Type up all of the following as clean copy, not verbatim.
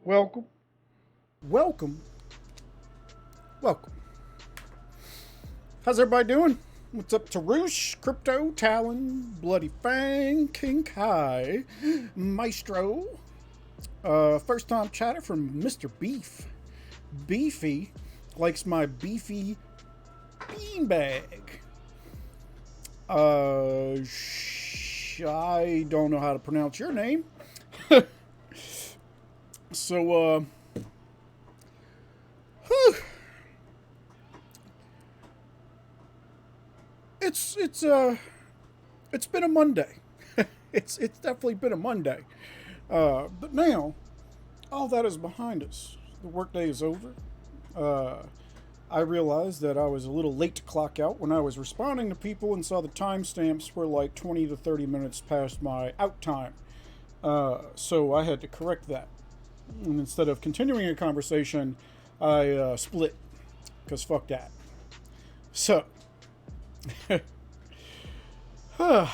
Welcome, welcome, welcome. How's everybody doing? What's up to Roosh, Crypto, Talon, Bloody Fang, King Kai, Maestro, first time chatter from Mr. Beef. Beefy likes my beefy beanbag. I don't know how to pronounce your name. So, whew, it's been a Monday. It's definitely been a Monday. But now all that is behind us. The workday is over. Uh, I realized that I was a little late to clock out when I was responding to people and saw the timestamps were like 20 to 30 minutes past my out time. So I had to correct that. And instead of continuing a conversation, I split because fuck that. So, I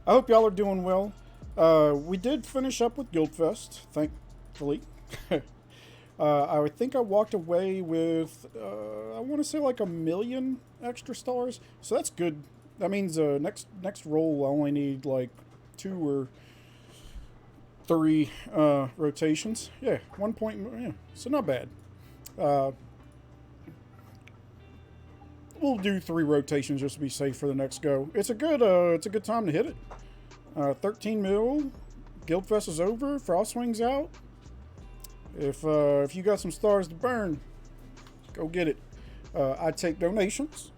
hope y'all are doing well. We did finish up with Guildfest, thankfully. I think I walked away with, I want to say like 1,000,000 extra stars. So that's good. That means next roll I only need like 2 or 3 rotations. Yeah, 1 point. Yeah, so not bad. Uh, we'll do 3 rotations just to be safe for the next go. It's a good time to hit it. 13 mil. Guildfest is over. Frostwing's out. If you got some stars to burn, go get it. I take donations.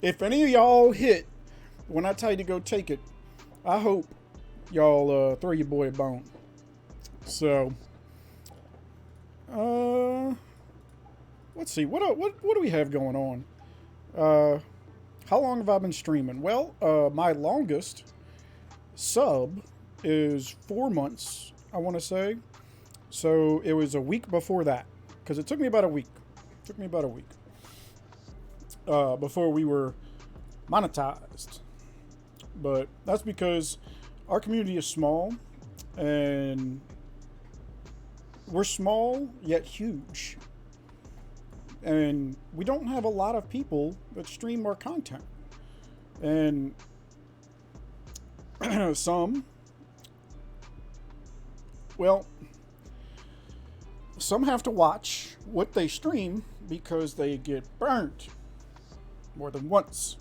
If any of y'all hit when I tell you to go take it, I hope y'all throw your boy a bone. So, let's see what do we have going on. How long have I been streaming? Well, my longest sub is 4 months, I want to say. So it was a week before that, because it took me about a week. Before we were monetized. But that's because our community is small, and we're small yet huge. And we don't have a lot of people that stream our content. And some, well, some have to watch what they stream because they get burnt more than once.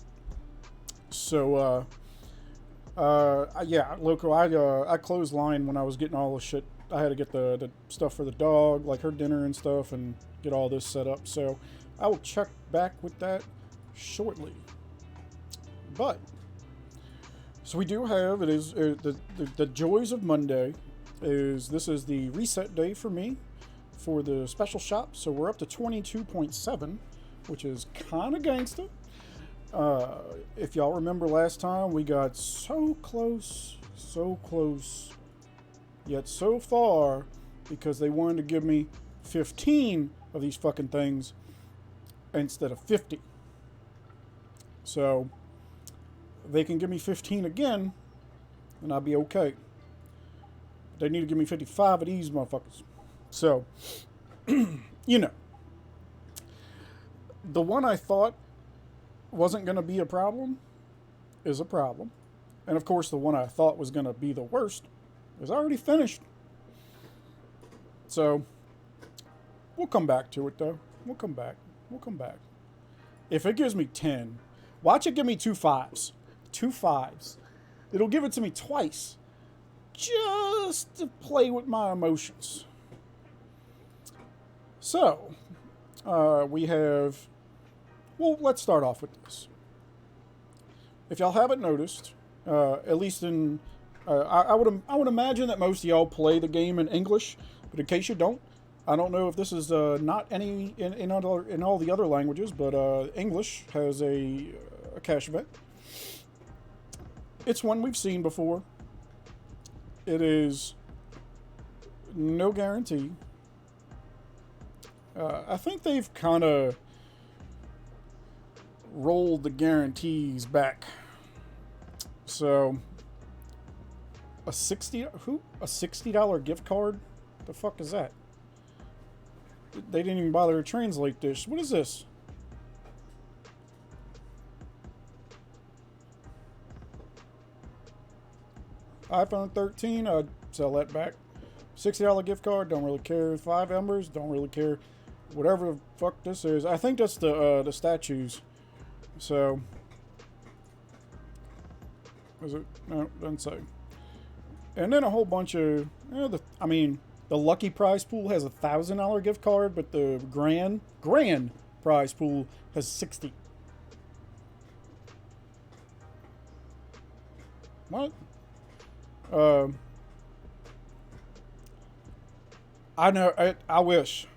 So, yeah, local. I closed line when I was getting all the shit. I had to get the stuff for the dog, like her dinner and stuff, and get all this set up. So I will check back with that shortly. But so we do have it is the joys of Monday. This is the reset day for me for the special shop. So we're up to 22.7, which is kind of gangsta. If y'all remember last time, we got so close, yet so far, because they wanted to give me 15 of these fucking things instead of 50. So they can give me 15 again, and I'll be okay. They need to give me 55 of these motherfuckers. So, you know, the one I thought wasn't going to be a problem is a problem. And of course, the one I thought was going to be the worst is already finished. So, we'll come back to it though. We'll come back. If it gives me 10, watch it give me 2 5s. 2 5s. It'll give it to me twice. Just to play with my emotions. So, we have. Well, let's start off with this. If y'all haven't noticed, at least in, I would imagine that most of y'all play the game in English, but in case you don't, I don't know if this is not any in all the other languages, but English has a cash event. It's one we've seen before. It is no guarantee. I think they've kind of rolled the guarantees back. So, A $60 gift card? The fuck is that? They didn't even bother to translate this. What is this? iPhone 13, I'd sell that back. $60 gift card, don't really care. 5 embers, don't really care. Whatever the fuck this is. I think that's the statues. So, is it? No, doesn't say. And then a whole bunch of, the lucky prize pool has a $1,000 gift card, but the grand prize pool has 60. What? I know. I wish.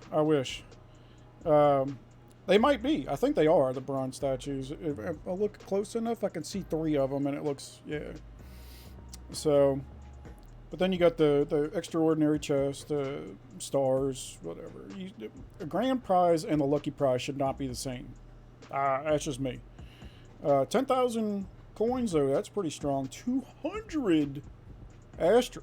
They might be. I think they are the bronze statues. If I look close enough, I can see 3 of them, and it looks, yeah. So, but then you got the extraordinary chest, the stars, whatever. A grand prize and the lucky prize should not be the same. That's just me. 10,000 coins, though. That's pretty strong. 200 Astra.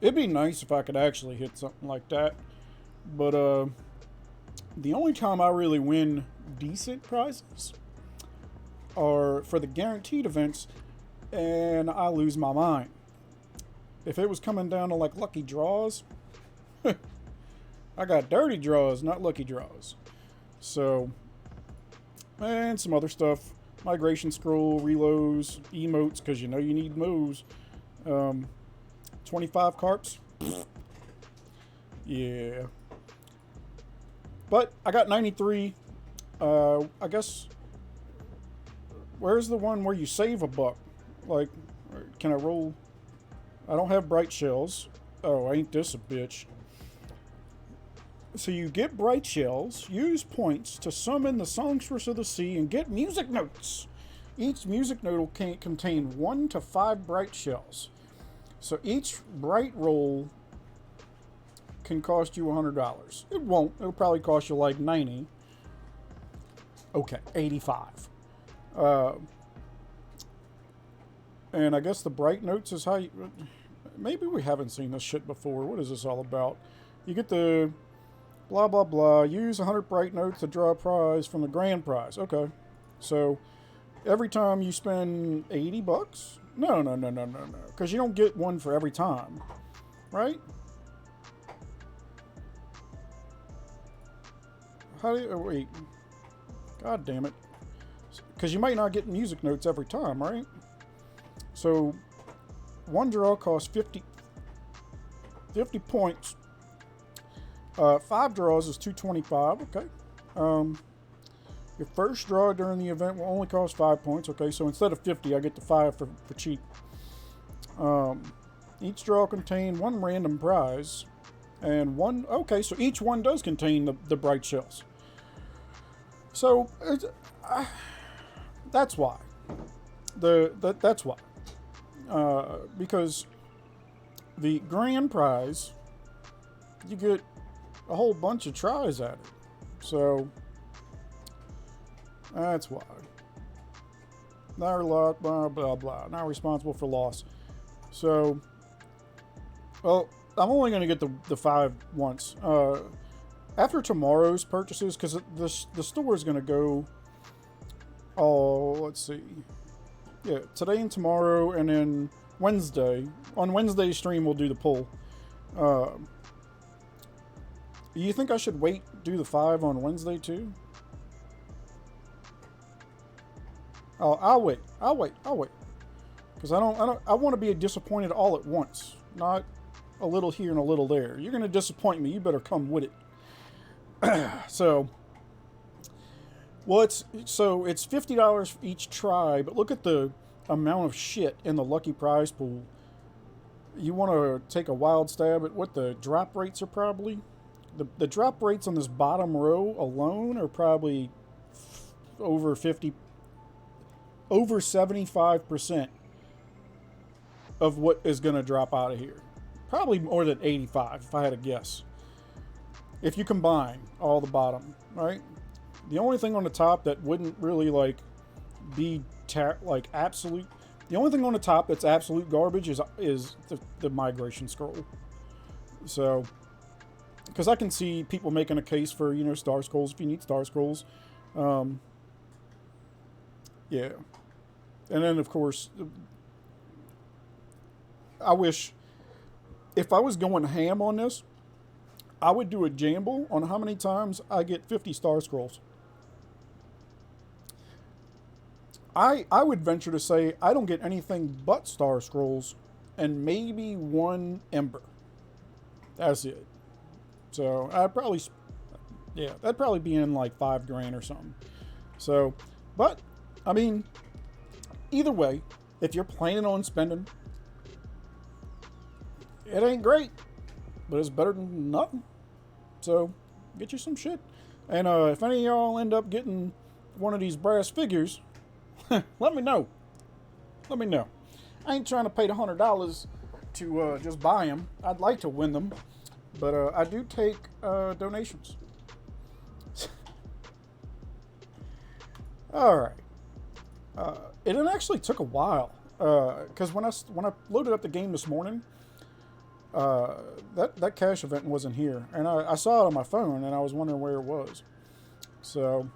It'd be nice if I could actually hit something like that. But the only time I really win decent prizes are for the guaranteed events, and I lose my mind. If it was coming down to like lucky draws, I got dirty draws, not lucky draws. So, and some other stuff. Migration scroll, reloads, emotes, because you know you need moves. 25 carps. Yeah. But I got 93. I guess. Where's the one where you save a buck? Like, can I roll? I don't have bright shells. Oh, ain't this a bitch. So you get bright shells, use points to summon the songstress of the sea, and get music notes. Each music note will contain 1 to 5 bright shells. So each bright roll can cost you $100. It won't. It'll probably cost you like 90. Okay, 85. And I guess the bright notes is how you... Maybe we haven't seen this shit before. What is this all about? You get the... Blah, blah, blah. Use 100 bright notes to draw a prize from the grand prize. Okay. So, every time you spend 80 bucks? No. Because you don't get one for every time. Right? How do you... Wait. God damn it. Because you might not get music notes every time, right? So, one draw costs 50 points. 5 draws is 225. Okay. Your first draw during the event will only cost 5 points. Okay, so instead of 50, I get the 5 for cheap. Each draw will contain 1 random prize, and 1. Okay, so each one does contain the bright shells. So that's why. That's why. Because the grand prize, you get a whole bunch of tries at it. So that's why. Not a lot, blah, blah, blah. Not responsible for loss. So, well, I'm only going to get the 5 once. After tomorrow's purchases, because the store is going to go, let's see. Yeah, today and tomorrow, and then Wednesday. On Wednesday's stream, we'll do the pull. You think I should do the 5 on Wednesday too? Oh, I'll wait. Because I want to be disappointed all at once, not a little here and a little there. You're going to disappoint me. You better come with it. So, well, it's $50 for each try, but look at the amount of shit in the lucky prize pool. You want to take a wild stab at what the drop rates are probably? The drop rates on this bottom row alone are probably over 75% of what is going to drop out of here. Probably more than 85 if I had to guess. If you combine all the bottom, right? The only thing on the top that wouldn't really like be like absolute. The only thing on the top that's absolute garbage is the migration scroll. So, because I can see people making a case for, you know, star scrolls if you need star scrolls. Yeah. And then, of course, I wish, if I was going ham on this, I would do a jamble on how many times I get 50 star scrolls. I would venture to say I don't get anything but star scrolls and maybe one ember. That's it. So I'd probably, yeah, that'd probably be in like $5,000 or something. So, but I mean, either way, if you're planning on spending, it ain't great, but it's better than nothing. So get you some shit. And if any of y'all end up getting one of these brass figures, let me know. Let me know. I ain't trying to pay the $100 to just buy them. I'd like to win them, but I do take donations. All right. It actually took a while because when I loaded up the game this morning, that cash event wasn't here, and I saw it on my phone, and I was wondering where it was. So,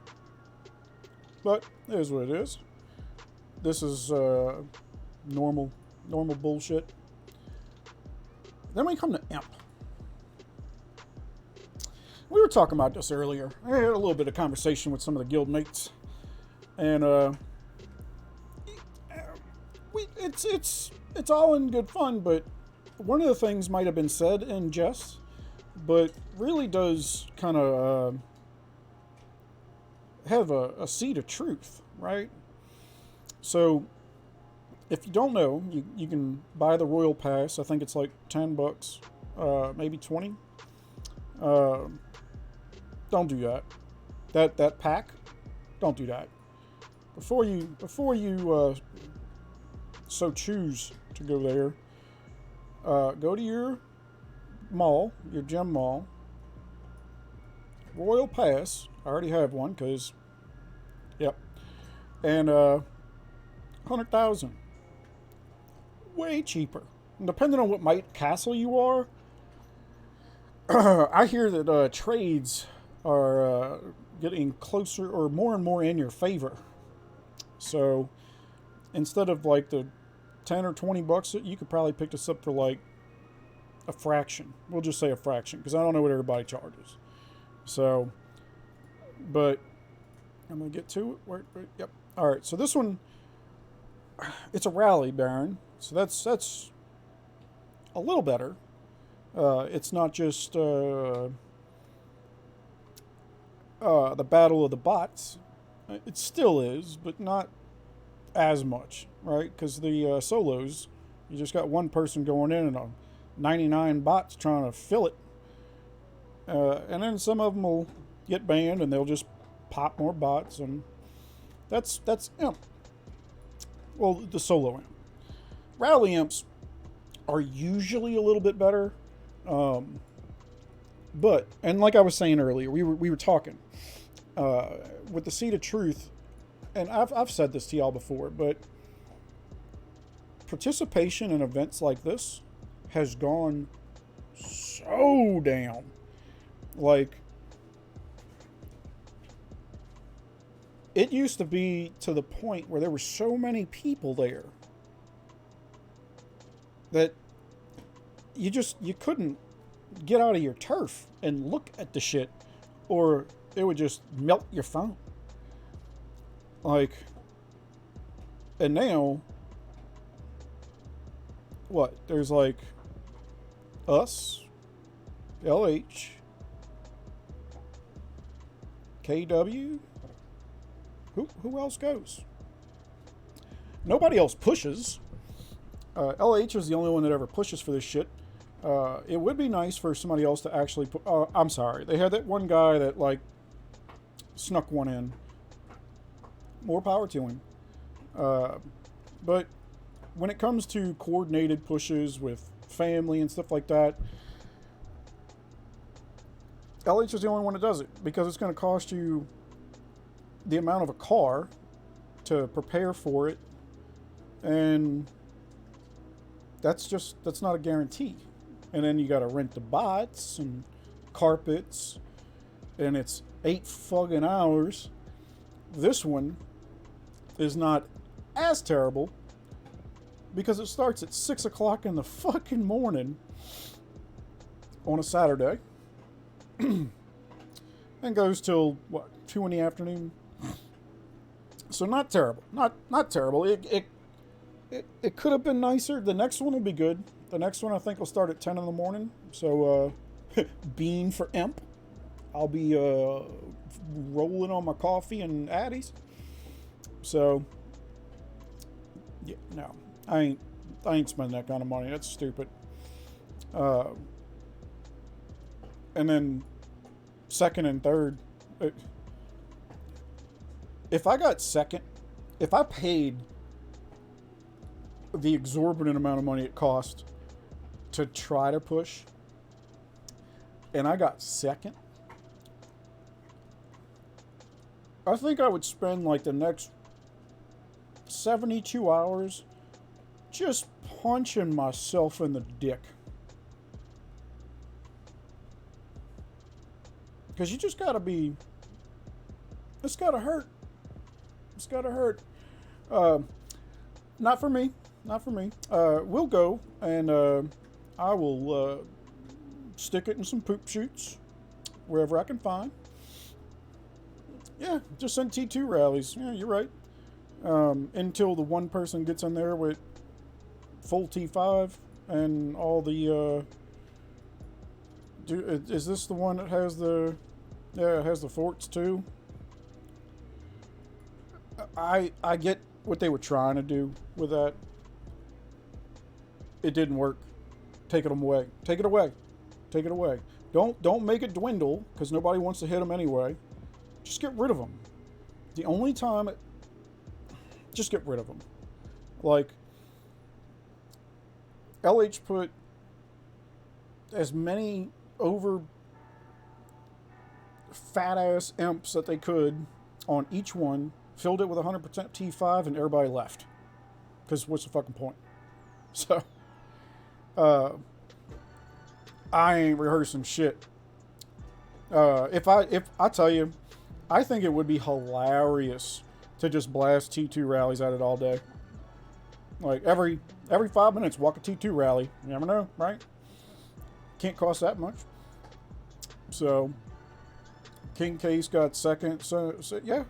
but it is what it is. This is normal bullshit. Then we come to Imp. We were talking about this earlier. I had a little bit of conversation with some of the guild mates, and it's all in good fun. But one of the things might have been said in jest, but really does kind of have a seed of truth, right? So, if you don't know, you can buy the Royal Pass. I think it's like $10, maybe 20. Don't do that. That pack, don't do that. Before you so choose to go there, go to your mall, your gem mall. Royal Pass. I already have one because, yep. And 100,000. Way cheaper. And depending on what might castle you are, I hear that trades are getting closer or more and more in your favor. So instead of like the 10 or 20 bucks, you could probably pick this up for like a fraction. We'll just say a fraction because I don't know what everybody charges. So, but I'm gonna get to it. Yep. All right. So this one, it's a rally baron. So that's a little better. It's not just the battle of the bots. It still is, but not as much, right? Because the solos, you just got one person going in and 99 bots trying to fill it. And then some of them will get banned and they'll just pop more bots, and that's Imp. Well, the solo Imp. Rally Imps are usually a little bit better. But, and like I was saying earlier, we were talking with the seed of truth, and I've said this to y'all before, but participation in events like this has gone so down. Like, it used to be to the point where there were so many people there that you couldn't get out of your turf and look at the shit, or it would just melt your phone. Like, and now, what? There's like us, LH, KW. Who else goes? Nobody else pushes. LH is the only one that ever pushes for this shit. It would be nice for somebody else to actually I'm sorry. They had that one guy that, like, snuck one in. More power to him. But when it comes to coordinated pushes with family and stuff like that, LH is the only one that does it, because it's going to cost you the amount of a car to prepare for it, and that's not a guarantee. And then you got to rent the bots and carpets, and it's 8 fucking hours. This one is not as terrible because it starts at 6 o'clock in the fucking morning on a Saturday and goes till what, 2 in the afternoon. So not terrible, not terrible. It could have been nicer. The next one will be good. The next one I think will start at 10 in the morning. So bean for Imp. I'll be rolling on my coffee and Addies. So yeah, no, I ain't spending that kind of money. That's stupid. And then second and third, if I got second, if I paid the exorbitant amount of money it cost to try to push, and I got second, I think I would spend like the next 72 hours just punching myself in the dick. Because you just gotta be, it's gotta hurt. It's gotta hurt. Not for me. Not for me. We'll go, and I will stick it in some poop chutes wherever I can find. Yeah, just send T2 rallies. Yeah, you're right. Until the one person gets in there with full T5 and all the... is this the one that has the... Yeah, it has the forts too. I get what they were trying to do with that. It didn't work. Take it away. Take it away. Take it away. Don't make it dwindle, because nobody wants to hit them anyway. Just get rid of them. The only time just get rid of them. Like, LH put as many over fat ass imps that they could on each one, filled it with 100% T5, and everybody left. Because what's the fucking point? So, I ain't rehearsing shit. If I tell you, I think it would be hilarious to just blast T2 rallies at it all day. Like every 5 minutes, walk a T2 rally. You never know, right? Can't cost that much. So, King Case got second. So yeah.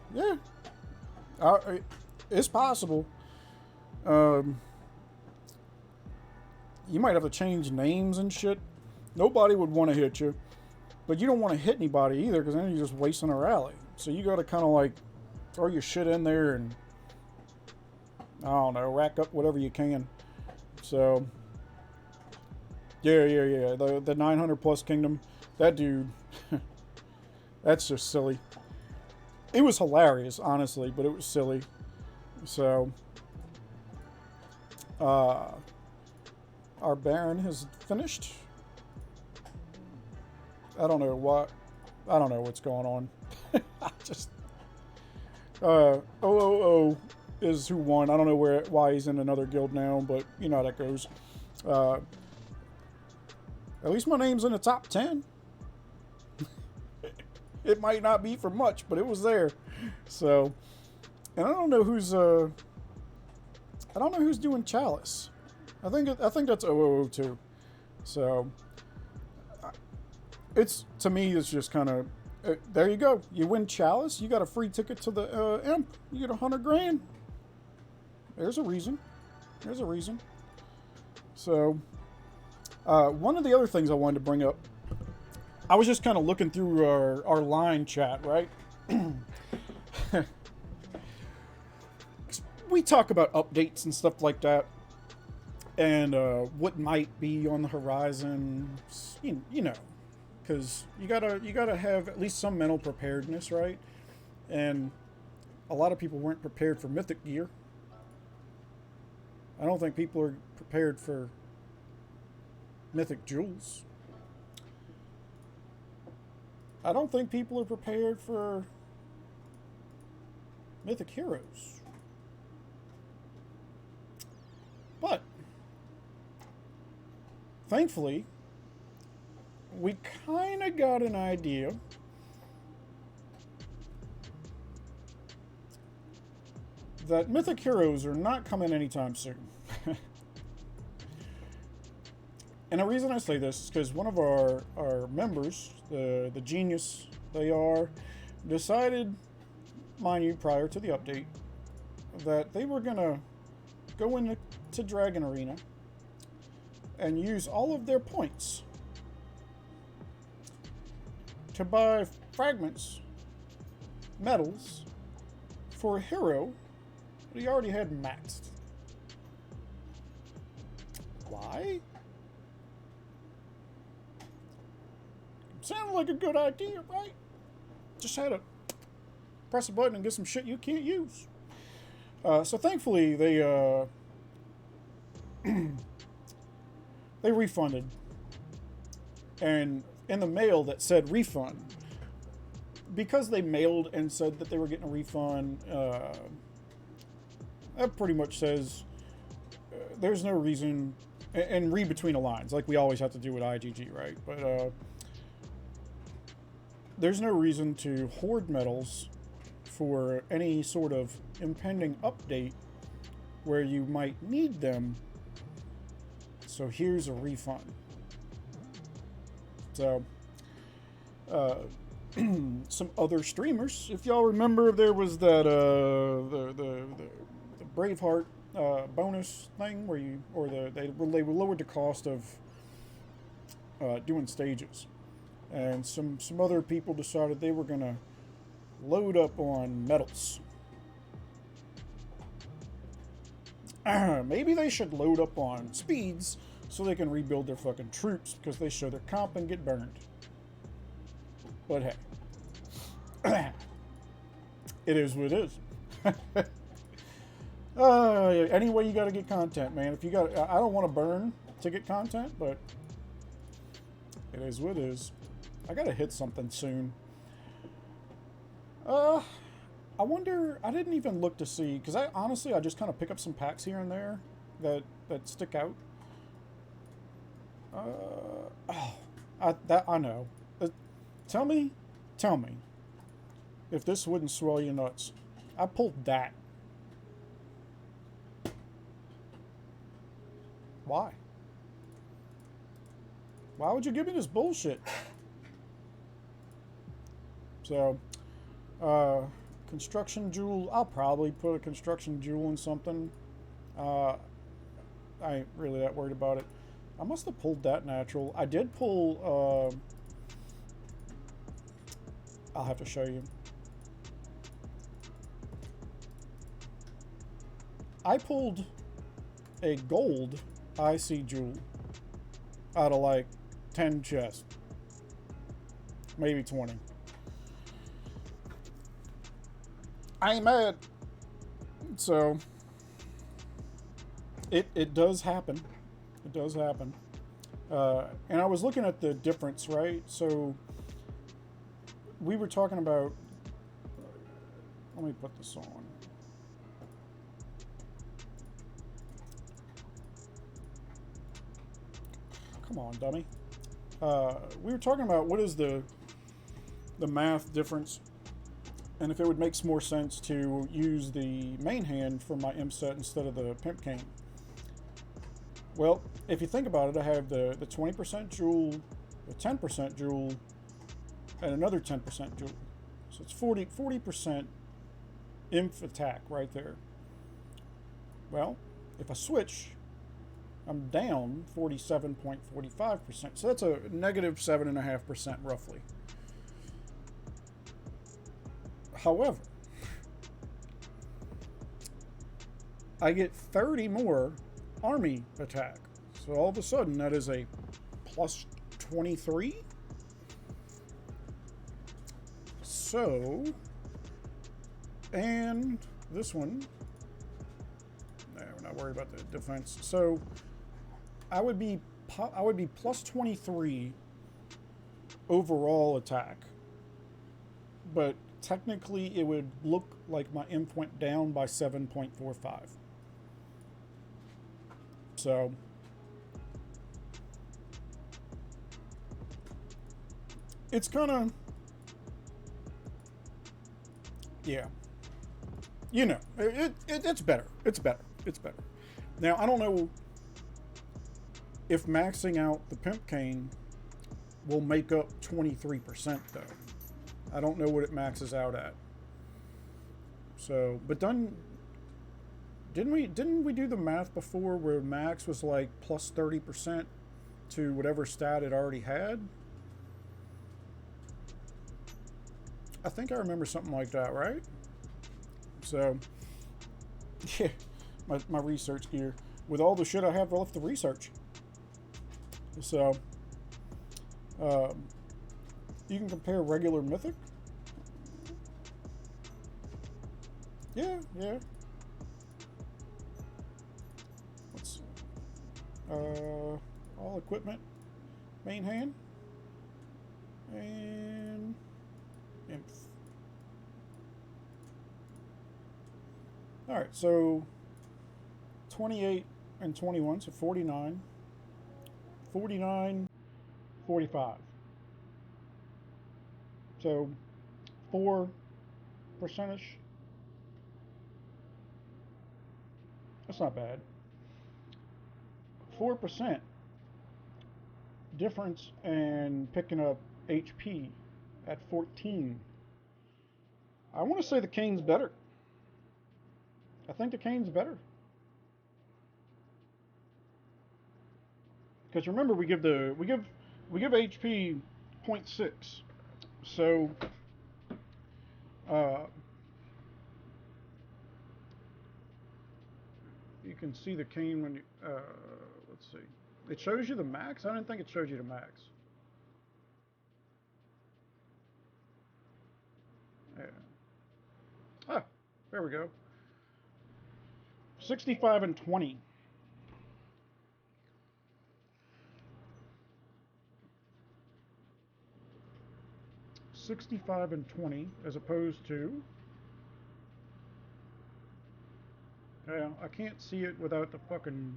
It's possible. You might have to change names and shit. Nobody would want to hit you, but you don't want to hit anybody either, because then you're just wasting a rally. So you got to kind of like throw your shit in there and, I don't know, rack up whatever you can. So yeah. The 900 plus kingdom, that dude, that's just silly. It was hilarious, honestly, but it was silly. So, our Baron has finished. I don't know what's going on. I just, OOO is who won. I don't know why he's in another guild now, but you know how that goes. At least my name's in the top 10. It might not be for much, but it was there. So, and I don't know who's doing Chalice. I think that's OOO too. So, to me, it's just kind of, there you go. You win Chalice, you got a free ticket to the Imp. You get 100 grand. There's a reason. So, one of the other things I wanted to bring up, I was just kind of looking through our line chat, right? We talk about updates and stuff like that, and what might be on the horizon, you know, because you gotta have at least some mental preparedness, right? And a lot of people weren't prepared for Mythic gear. I don't think people are prepared for Mythic jewels. I don't think people are prepared for Mythic heroes. But thankfully, we kind of got an idea that Mythic Heroes are not coming anytime soon. And the reason I say this is because one of our members, the genius they are, decided, mind you, prior to the update, that they were going to go into Dragon Arena and use all of their points to buy fragments, medals, for a hero that he already had maxed. Why? Sounded like a good idea, right? Just had to press a button and get some shit you can't use. So thankfully they they refunded, and in the mail that said refund, because they mailed and said that they were getting a refund, that pretty much says there's no reason, and read between the lines like we always have to do with IGG, right? But there's no reason to hoard medals for any sort of impending update where you might need them. So here's a refund. So some other streamers, if y'all remember, there was that the Braveheart bonus thing where you, or they lowered the cost of doing stages, and some other people decided they were gonna load up on medals. Maybe they should load up on speeds so they can rebuild their fucking troops, because they show their comp and get burned. But hey, it is what it is. Anyway, you got to get content, man. If you got, I don't want to burn to get content, but it is what it is. I gotta hit something soon. I wonder, I didn't even look to see, because I just kind of pick up some packs here and there that stick out. I know. Tell me if this wouldn't swell your nuts. I pulled that. Why? Why would you give me this bullshit? So, construction jewel. I'll probably put a construction jewel in something. I ain't really that worried about it. I must have pulled that natural. I did pull, I'll have to show you. I pulled a gold IC jewel out of like 10 chests. Maybe 20. I ain't mad. So it does happen. It does happen. And I was looking at the difference, right? So we were talking about, let me put this on. Come on, dummy. We were talking about what is the math difference, and if it would make more sense to use the main hand for my M set instead of the Pimp Cane. Well, if you think about it, I have the 20% jewel, the 10% jewel, and another 10% jewel. So it's 40% inf attack right there. Well, if I switch, I'm down 47.45%. So that's a negative 7.5% roughly. However, I get 30 more army attack. So all of a sudden that is a plus 23. So, and this one, no, we're not worried about the defense. So I would be plus 23 overall attack, but technically it would look like my imp went down by 7.45. So, it's kind of, yeah. You know, it's better. It's better. It's better. Now, I don't know if maxing out the pimp cane will make up 23% though. I don't know what it maxes out at. So, but didn't we do the math before where max was like plus 30% to whatever stat it already had? I think I remember something like that, right? So, yeah, my research gear. With all the shit I have left to research. So, you can compare regular mythic. Yeah, yeah. Let's see. All equipment, main hand, and imp. All right, so 28 and 21, so 49, 49, 45. So 4 percentage. That's not bad. 4% difference in picking up HP at 14. I want to say the cane's better. I think the cane's better. Because remember, we give HP 0.6. So you can see the cane when you let's see. It shows you the max. I didn't think it showed you the max. Yeah. Ah, there we go. 65 and 20. $65 and 20 as opposed to, yeah, I can't see it without the fucking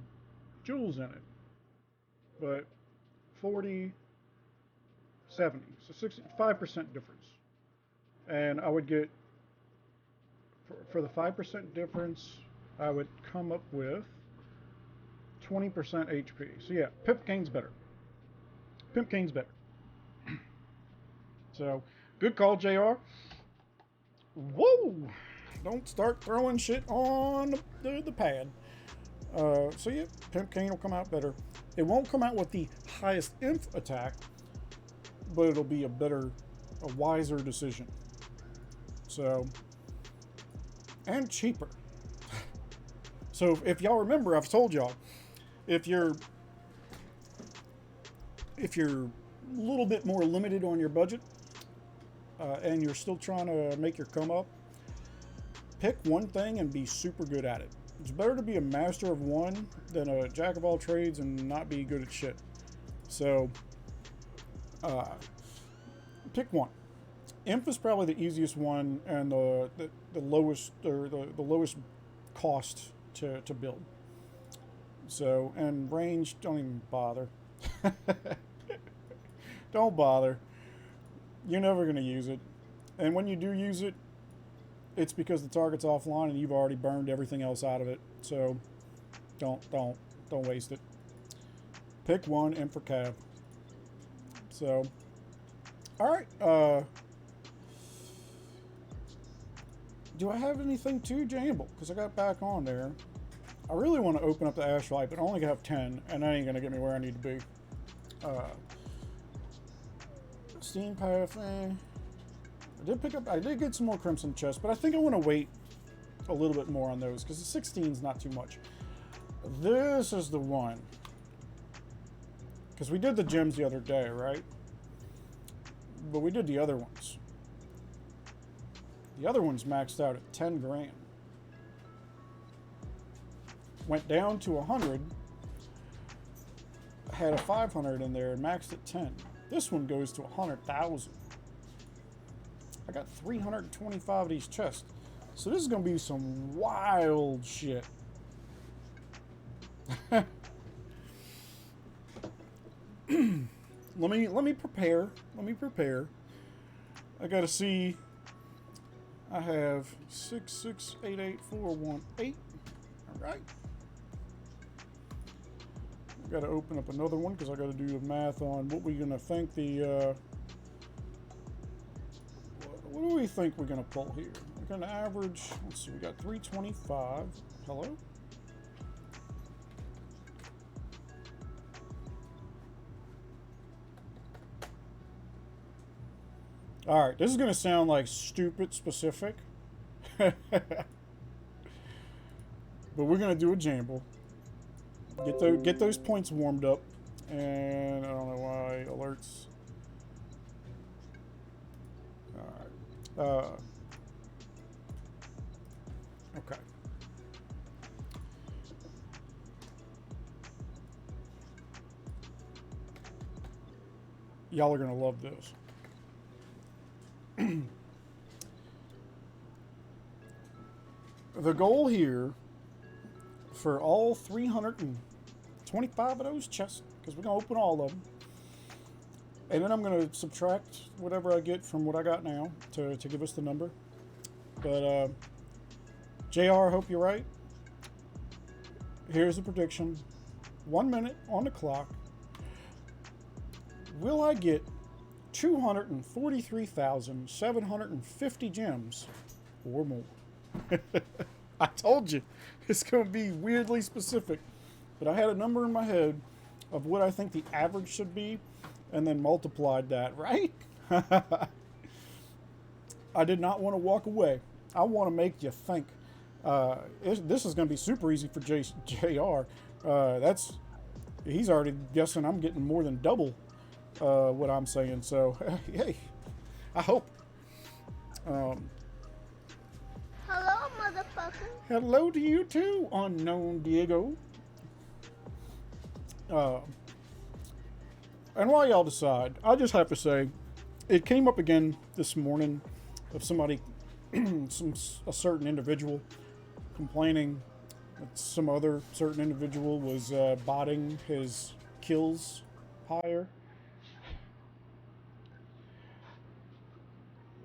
jewels in it, but 40, 70, so 65% difference. And I would get, for the 5% difference, I would come up with 20% HP. So yeah, Pimp Cane's better. Pimp Cane's better. So, good call, JR. Whoa! Don't start throwing shit on the pad. So yeah, Pimp Cane will come out better. It won't come out with the highest inf attack, but it'll be a wiser decision. So, and cheaper. So if y'all remember, I've told y'all, if you're a little bit more limited on your budget, and you're still trying to make your come up, pick one thing and be super good at it. It's better to be a master of one than a jack of all trades and not be good at shit. So, pick one. Imp is probably the easiest one and the lowest, or the lowest cost to build. So, and range, don't even bother. Don't bother. You're never going to use it. And when you do use it, it's because the target's offline and you've already burned everything else out of it. So don't waste it. Pick one, and for Cav. So, all right. Do I have anything to Jamble? Because I got back on there. I really want to open up the Ashlight, but I only have 10, and that ain't going to get me where I need to be. Steam Path, I did get some more Crimson Chests, but I think I want to wait a little bit more on those, because the 16 is not too much. This is the one. Because we did the gems the other day, right? But we did the other ones. The other one's maxed out at 10 grand. Went down to 100. Had a 500 in there and maxed at 10. This one goes to 100,000. I got 325 of these chests. So this is going to be some wild shit. Let me prepare. Let me prepare. I gotta see. I have 6688418. All right. I gotta open up another one because I gotta do the math on what we're gonna think the. What do we think we're gonna pull here? We're gonna average. Let's see. We got 325. Hello. All right, this is going to sound like stupid specific, but we're going to do a jamble. Get those points warmed up, and I don't know why alerts. All right. Okay. Y'all are going to love this. The goal here for all 325 of those chests, because we're going to open all of them, and then I'm going to subtract whatever I get from what I got now to give us the number. But, JR, I hope you're right. Here's the prediction. 1 minute on the clock. Will I get 243,750 gems or more? I told you, it's going to be weirdly specific. But I had a number in my head of what I think the average should be, and then multiplied that, right? I did not want to walk away. I want to make you think. This is going to be super easy for JR. He's already guessing I'm getting more than double what I'm saying. So, hey, I hope. Hello, motherfucker. Hello to you too, unknown Diego. And while y'all decide, I just have to say, it came up again this morning of somebody, a certain individual, complaining that some other certain individual was botting his kills higher.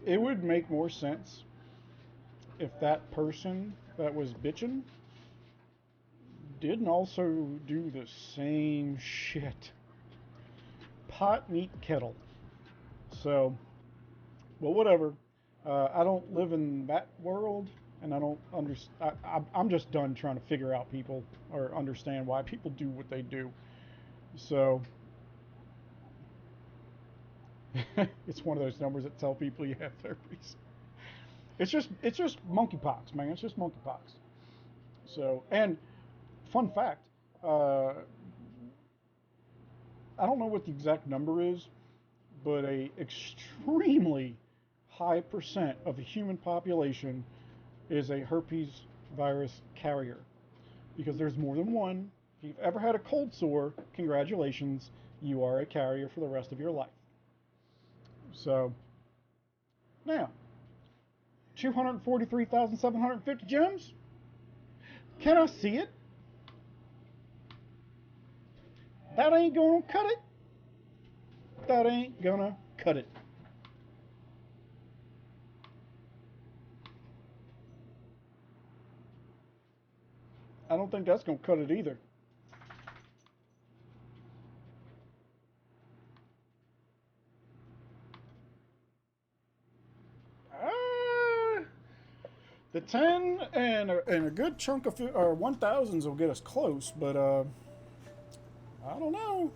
It would make more sense if that person that was bitching didn't also do the same shit. Pot, meat, kettle. So, well, whatever. I don't live in that world, and I don't understand. I'm just done trying to figure out people or understand why people do what they do. So, it's one of those numbers that tell people you have therapies. It's just monkeypox, man. It's just monkeypox. So, and fun fact, I don't know what the exact number is, but a extremely high percent of the human population is a herpes virus carrier because there's more than one. If you've ever had a cold sore, congratulations, you are a carrier for the rest of your life. So, now, 243,750 gems? Can I see it? That ain't gonna cut it. That ain't gonna cut it. I don't think that's gonna cut it either. Uh, the 10 and a good chunk of 1000s will get us close, but I don't know.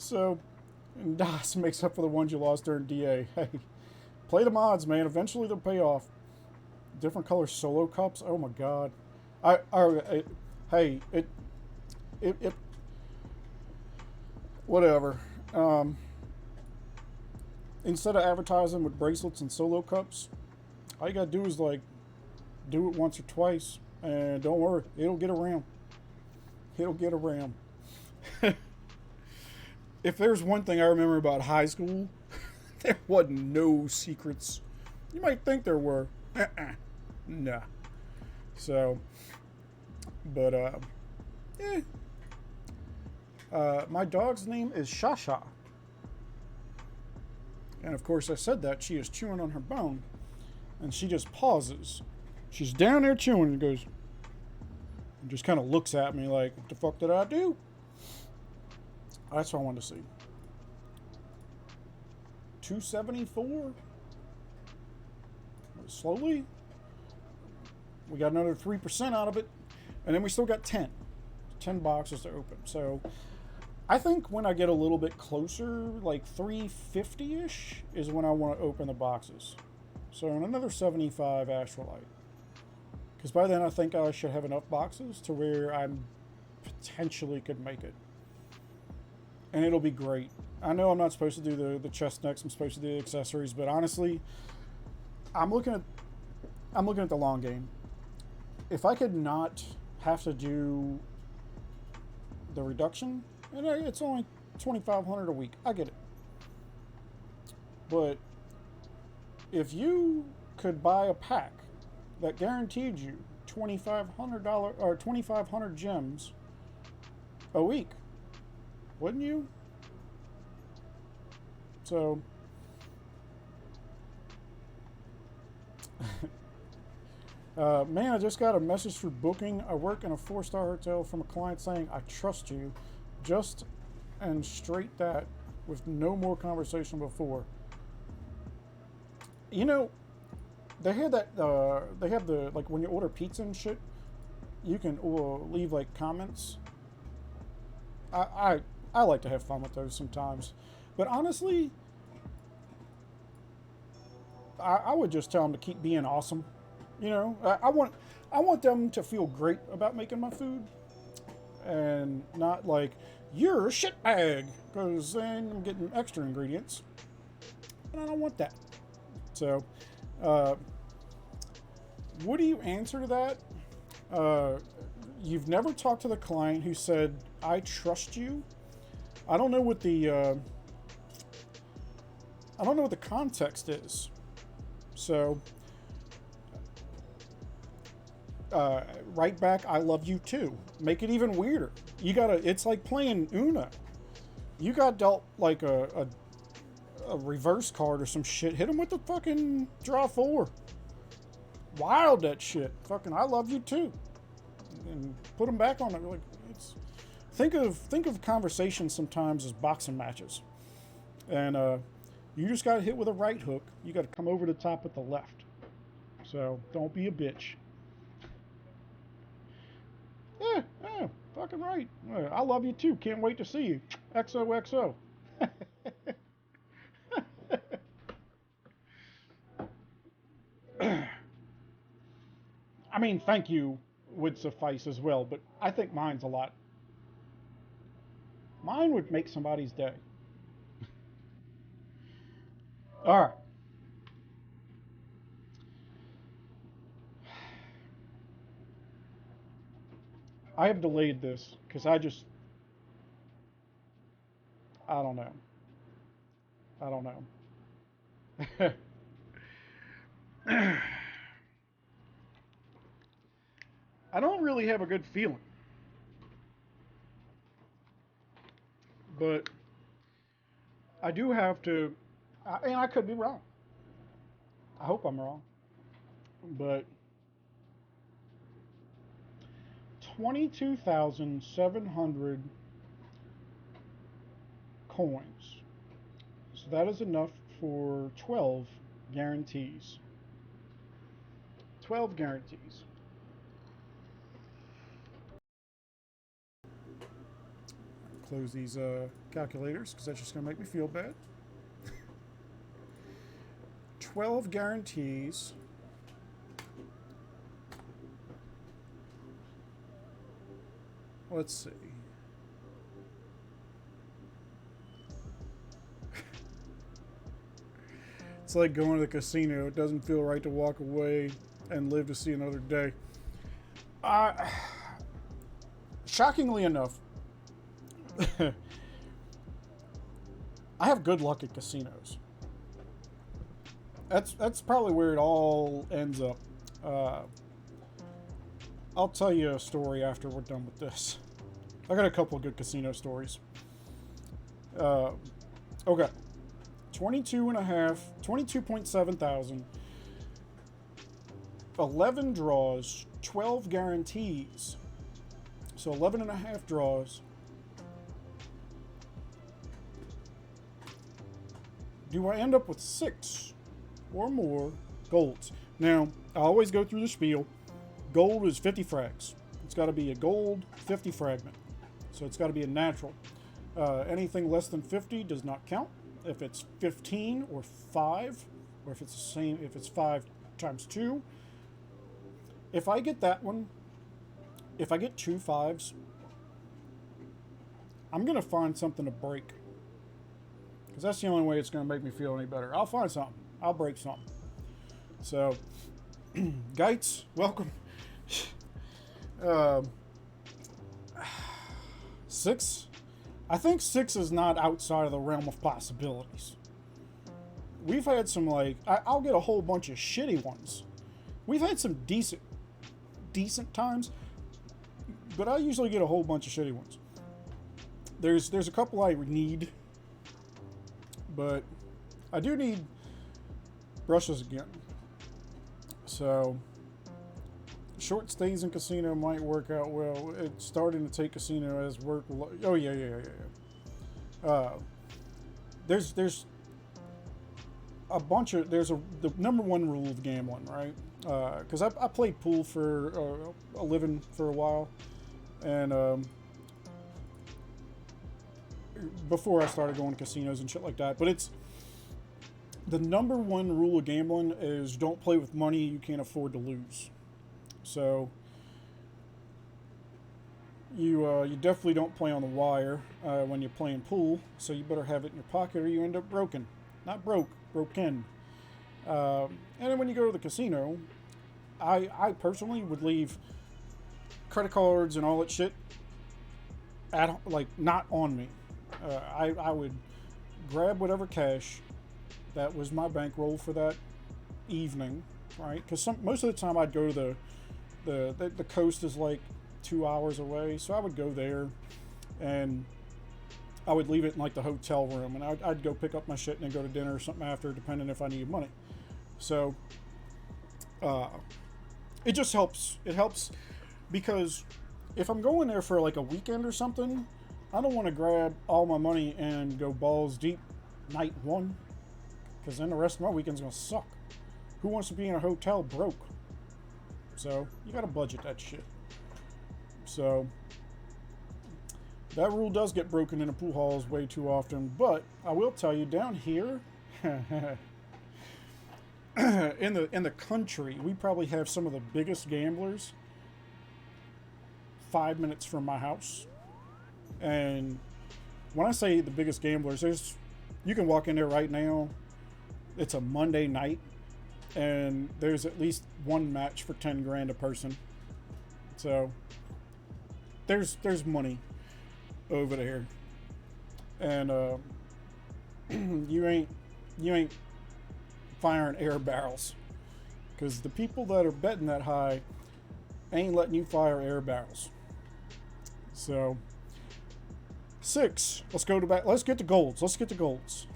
So, and DOS makes up for the ones you lost during DA. Hey, play the mods, man. Eventually they'll pay off. Different color solo cups. Oh my god. Hey, it whatever. Instead of advertising with bracelets and solo cups, all you gotta do is like do it once or twice, and don't worry, it'll get around. It'll get around. If there's one thing I remember about high school, there wasn't no secrets. You might think there were. Nah. So, but eh. My dog's name is Shasha. And of course, I said that she is chewing on her bone, and she just pauses. She's down there chewing and goes, and just kind of looks at me like, "What the fuck did I do?" That's what I wanted to see. 274. Slowly. We got another 3% out of it, and then we still got 10 boxes to open. So I think when I get a little bit closer, like 350-ish, is when I want to open the boxes. So another 75 Astrolite. Because by then I think I should have enough boxes to where I potentially could make it. And it'll be great. I know I'm not supposed to do the chest necks, I'm supposed to do the accessories, but honestly, I'm looking at the long game. If I could not have to do the reduction, and it's only $2,500 a week, I get it. But if you could buy a pack that guaranteed you $2,500 or 2,500 gems a week, wouldn't you? So man, I just got a message for booking. I work in a 4-star hotel from a client saying, "I trust you." Just and straight that with no more conversation before. You know, they had that, they have the, like when you order pizza and shit, you can leave like comments. I like to have fun with those sometimes. But honestly, I would just tell them to keep being awesome. You know, I want them to feel great about making my food, and not like you're a shitbag, because then I'm getting extra ingredients, and I don't want that. So, what do you answer to that? You've never talked to the client who said, "I trust you." I don't know what the context is. So, write back, "I love you too." Make it even weirder. It's like playing Uno. You got dealt like a reverse card or some shit. Hit them with the fucking draw 4. Wild that shit. Fucking, "I love you too." And put them back on it. Like, think of conversations sometimes as boxing matches. And you just got hit with a right hook. You got to come over the top with the left. So don't be a bitch. Yeah, fucking right. I love you too. Can't wait to see you. XOXO. I mean, thank you would suffice as well, but I think mine's a lot. Mine would make somebody's day. All right. I have delayed this because I don't know. I don't know. I don't really have a good feeling, but I do have to, and I could be wrong. I hope I'm wrong, but 22,700 coins. So that is enough for 12 guarantees. 12 guarantees. close these calculators because that's just going to make me feel bad. 12 guarantees. Let's see. It's like going to the casino. It doesn't feel right to walk away and live to see another day. Shockingly enough, I have good luck at casinos. That's probably where it all ends up. I'll tell you a story after we're done with this. I got a couple of good casino stories. Okay. 22.7 thousand. 11 draws, 12 guarantees. So 11 and a half draws. Do I end up with 6 or more golds? Now, I always go through the spiel. Gold is 50 frags. It's got to be a gold 50 fragment. So it's got to be a natural. Anything less than 50 does not count. If it's 15 or 5, or if it's the same, if it's 5 times 2. If I get that one, if I get 2 5s, I'm going to find something to break. Because that's the only way it's going to make me feel any better. I'll find something. I'll break something. So, Geitz, welcome. 6. I think 6 is not outside of the realm of possibilities. We've had some, like, I'll get a whole bunch of shitty ones. We've had some decent times, but I usually get a whole bunch of shitty ones. There's a couple I need, but I do need brushes again. So, short stays in casino might work out well. It's starting to take casino as work. Oh yeah. There's a bunch of the number one rule of gambling, right? Because I played pool for a living for a while, and before I started going to casinos and shit like that. But it's the number one rule of gambling is don't play with money you can't afford to lose. So you definitely don't play on the wire when you're playing pool. So you better have it in your pocket or you end up broken. Not broke, broken. And then when you go to the casino, I personally would leave credit cards and all that shit not on me. I would grab whatever cash that was my bankroll for that evening, right? Because most of the time I'd go to the coast is like 2 hours away, so I would go there and I would leave it in like the hotel room, and I'd go pick up my shit and then go to dinner or something after, depending if I needed money. So it just helps. It helps because if I'm going there for like a weekend or something, I don't want to grab all my money and go balls deep night one, because then the rest of my weekend's gonna suck. Who wants to be in a hotel broke? So you gotta budget that shit. So that rule does get broken in the pool halls way too often, but I will tell you, down here in the country, we probably have some of the biggest gamblers 5 minutes from my house. And when I say the biggest gamblers, you can walk in there right now. It's a Monday night, and there's at least one match for 10 grand a person. So there's money over there, and you ain't firing air barrels, because the people that are betting that high ain't letting you fire air barrels. So 6. Let's go to back. Let's get the golds.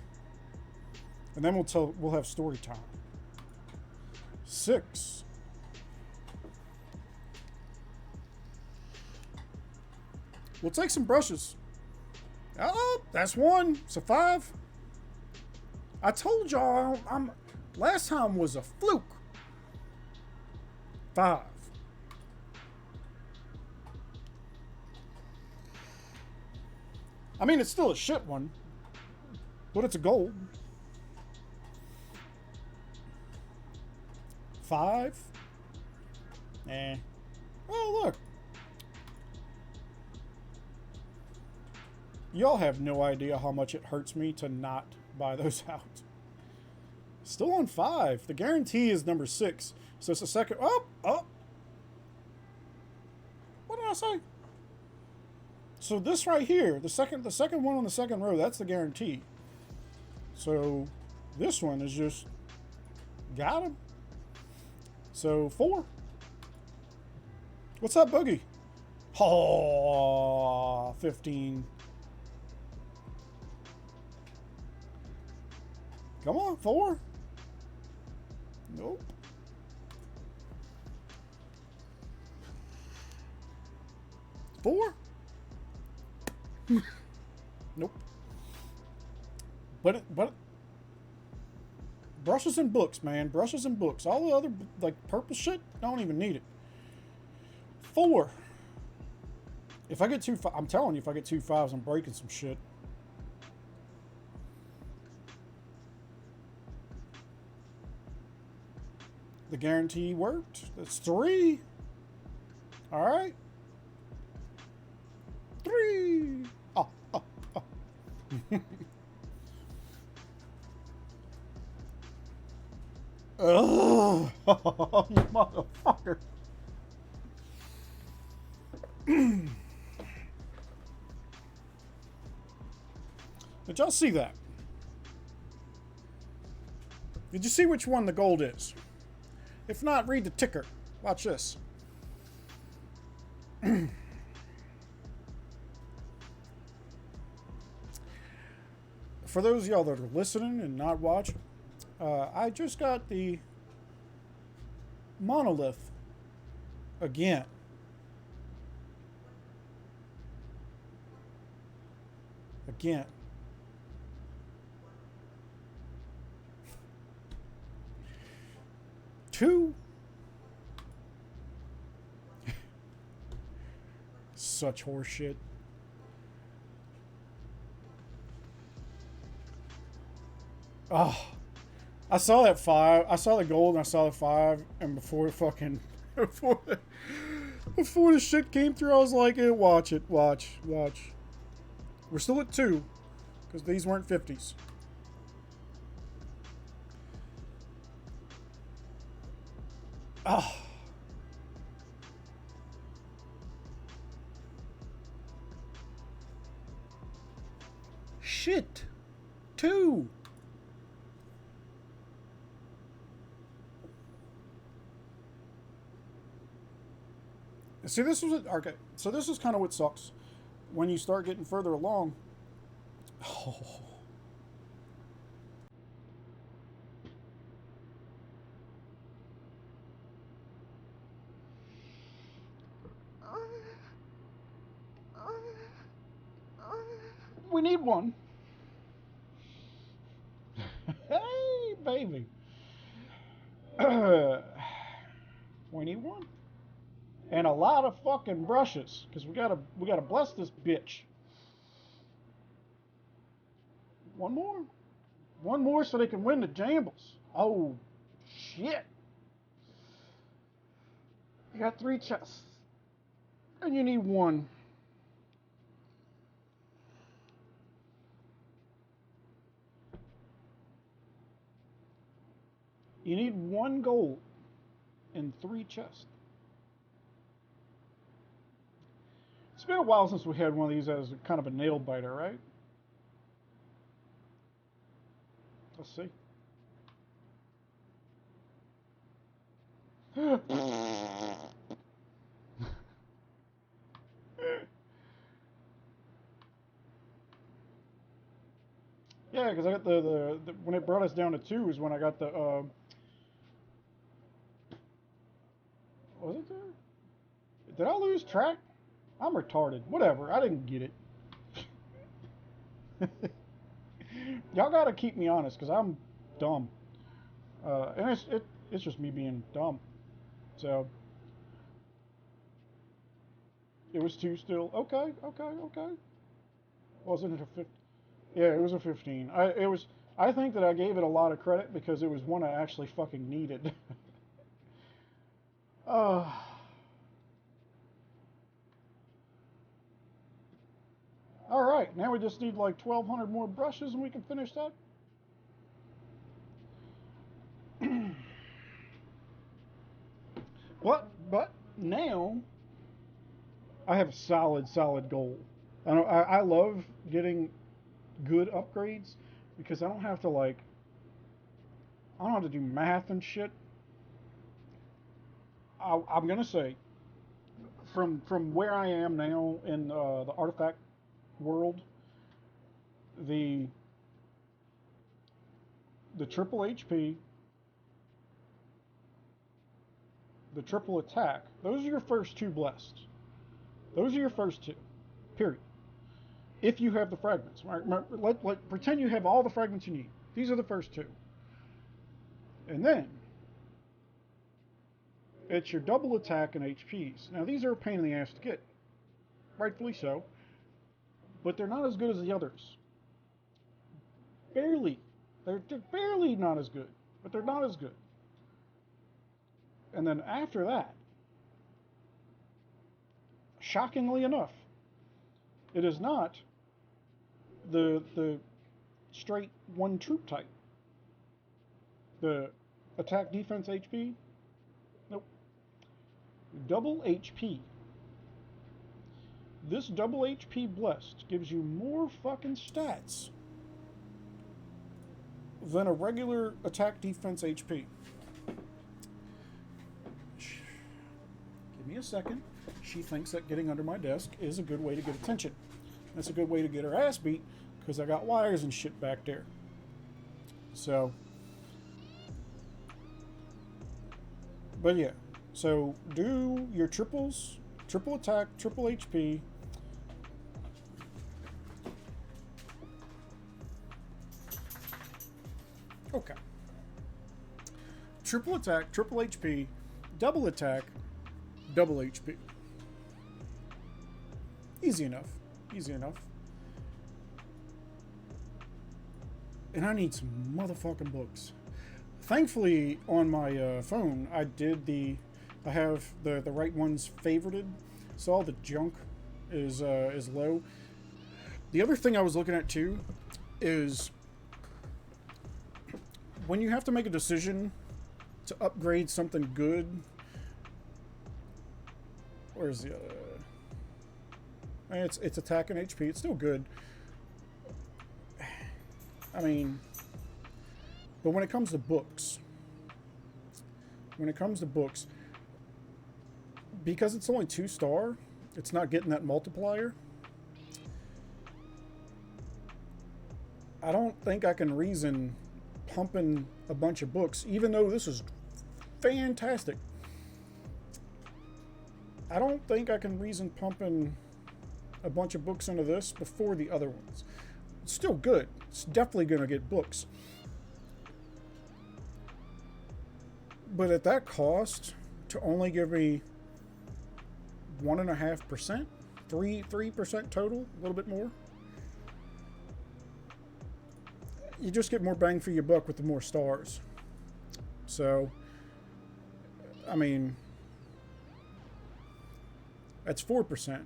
And then we'll have story time. 6. We'll take some brushes. Oh, that's 1. It's a 5. I told y'all last time was a fluke. 5. I mean, it's still a shit one, but it's a gold. 5? Eh. Well, look. Y'all have no idea how much it hurts me to not buy those out. Still on 5. The guarantee is number 6. So it's the second. Oh, oh. What did I say? So this right here, the second one on the second row, that's the guarantee. So this one is just got him. So 4. What's up, Boogie? Oh, 15. Come on, 4. Nope. Four? Nope. But brushes and books, man. Brushes and books. All the other like purple shit, don't even need it. 4. If I get 2, I'm telling you, if I get 2 5s, I'm breaking some shit. The guarantee worked. That's 3. All right. 3. Oh, oh, oh. Oh, you motherfucker. Did y'all see that? Did you see which one the gold is? If not, read the ticker. Watch this. For those of y'all that are listening and not watching, I just got the monolith again. Again. Two. Such horseshit. Oh, I saw that 5. I saw the gold and I saw the 5, and before the shit came through, I was like, hey, watch it, watch. We're still at 2 because these weren't 50s. Oh. Shit. 2. See, this was okay. So this is kind of what sucks when you start getting further along. Oh. We need one. Hey, baby. We need one. And a lot of fucking brushes, because we gotta bless this bitch. One more. One more so they can win the Jambles. Oh, shit. You got 3 chests. And you need 1. You need 1 gold and 3 chests. It's been a while since we had one of these as kind of a nail biter, right? Let's see. Yeah, because I got the when it brought us down to 2 is when I got the was it there? Did I lose track? I'm retarded. Whatever. I didn't get it. Y'all gotta keep me honest, because I'm dumb. And it's just me being dumb. So it was 2 still. Okay. Wasn't it a 15? Yeah, it was a 15. I think that I gave it a lot of credit because it was one I actually fucking needed. uh, all right, now we just need like 1,200 more brushes and we can finish that. But now I have a solid goal. I love getting good upgrades because I don't have to like I don't have to do math and shit. I'm gonna say from where I am now in the artifact world, the the triple HP, the triple attack. Those are your first two blessed. Those are your first two. Period. If you have the fragments, pretend you have all the fragments you need. These are the first two, and then it's your double attack and HPs. Now these are a pain in the ass to get, rightfully so, but they're not as good as the others. Barely, they're barely not as good, but they're not as good. And then after that, shockingly enough, it is not the straight one troop type. The attack defense HP, nope. Double HP. This double HP blessed gives you more fucking stats than a regular attack defense HP. Give me a second. She thinks that getting under my desk is a good way to get attention. That's a good way to get her ass beat because I got wires and shit back there. So, but yeah. So do your triples, triple attack, triple HP. Okay. Triple attack, triple HP, double attack, double HP. Easy enough. Easy enough. And I need some motherfucking books. Thankfully, on my phone, I have the right ones favorited, so all the junk is low. The other thing I was looking at too is when you have to make a decision to upgrade something good. Where's the other? It's attack and HP. It's still good. I mean, but when it comes to books, because it's only 2-star, it's not getting that multiplier. I don't think I can reason pumping a bunch of books, even though this is fantastic. I don't think I can reason pumping a bunch of books into this before the other ones. It's still good. It's definitely going to get books. But at that cost, to only give me 1.5%, 3% total, a little bit more, you just get more bang for your buck with the more stars. So, I mean, that's 4%.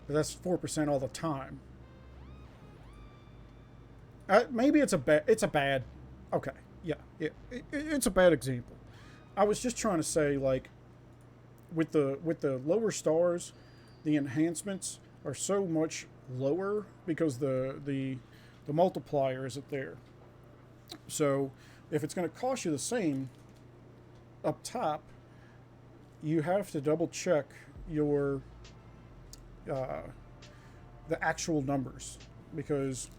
But that's 4% all the time. Maybe it's a bad. Okay, yeah. It's a bad example. I was just trying to say, like, with the lower stars, the enhancements are so much lower because the multiplier isn't there. So if it's going to cost you the same up top, you have to double check your the actual numbers, because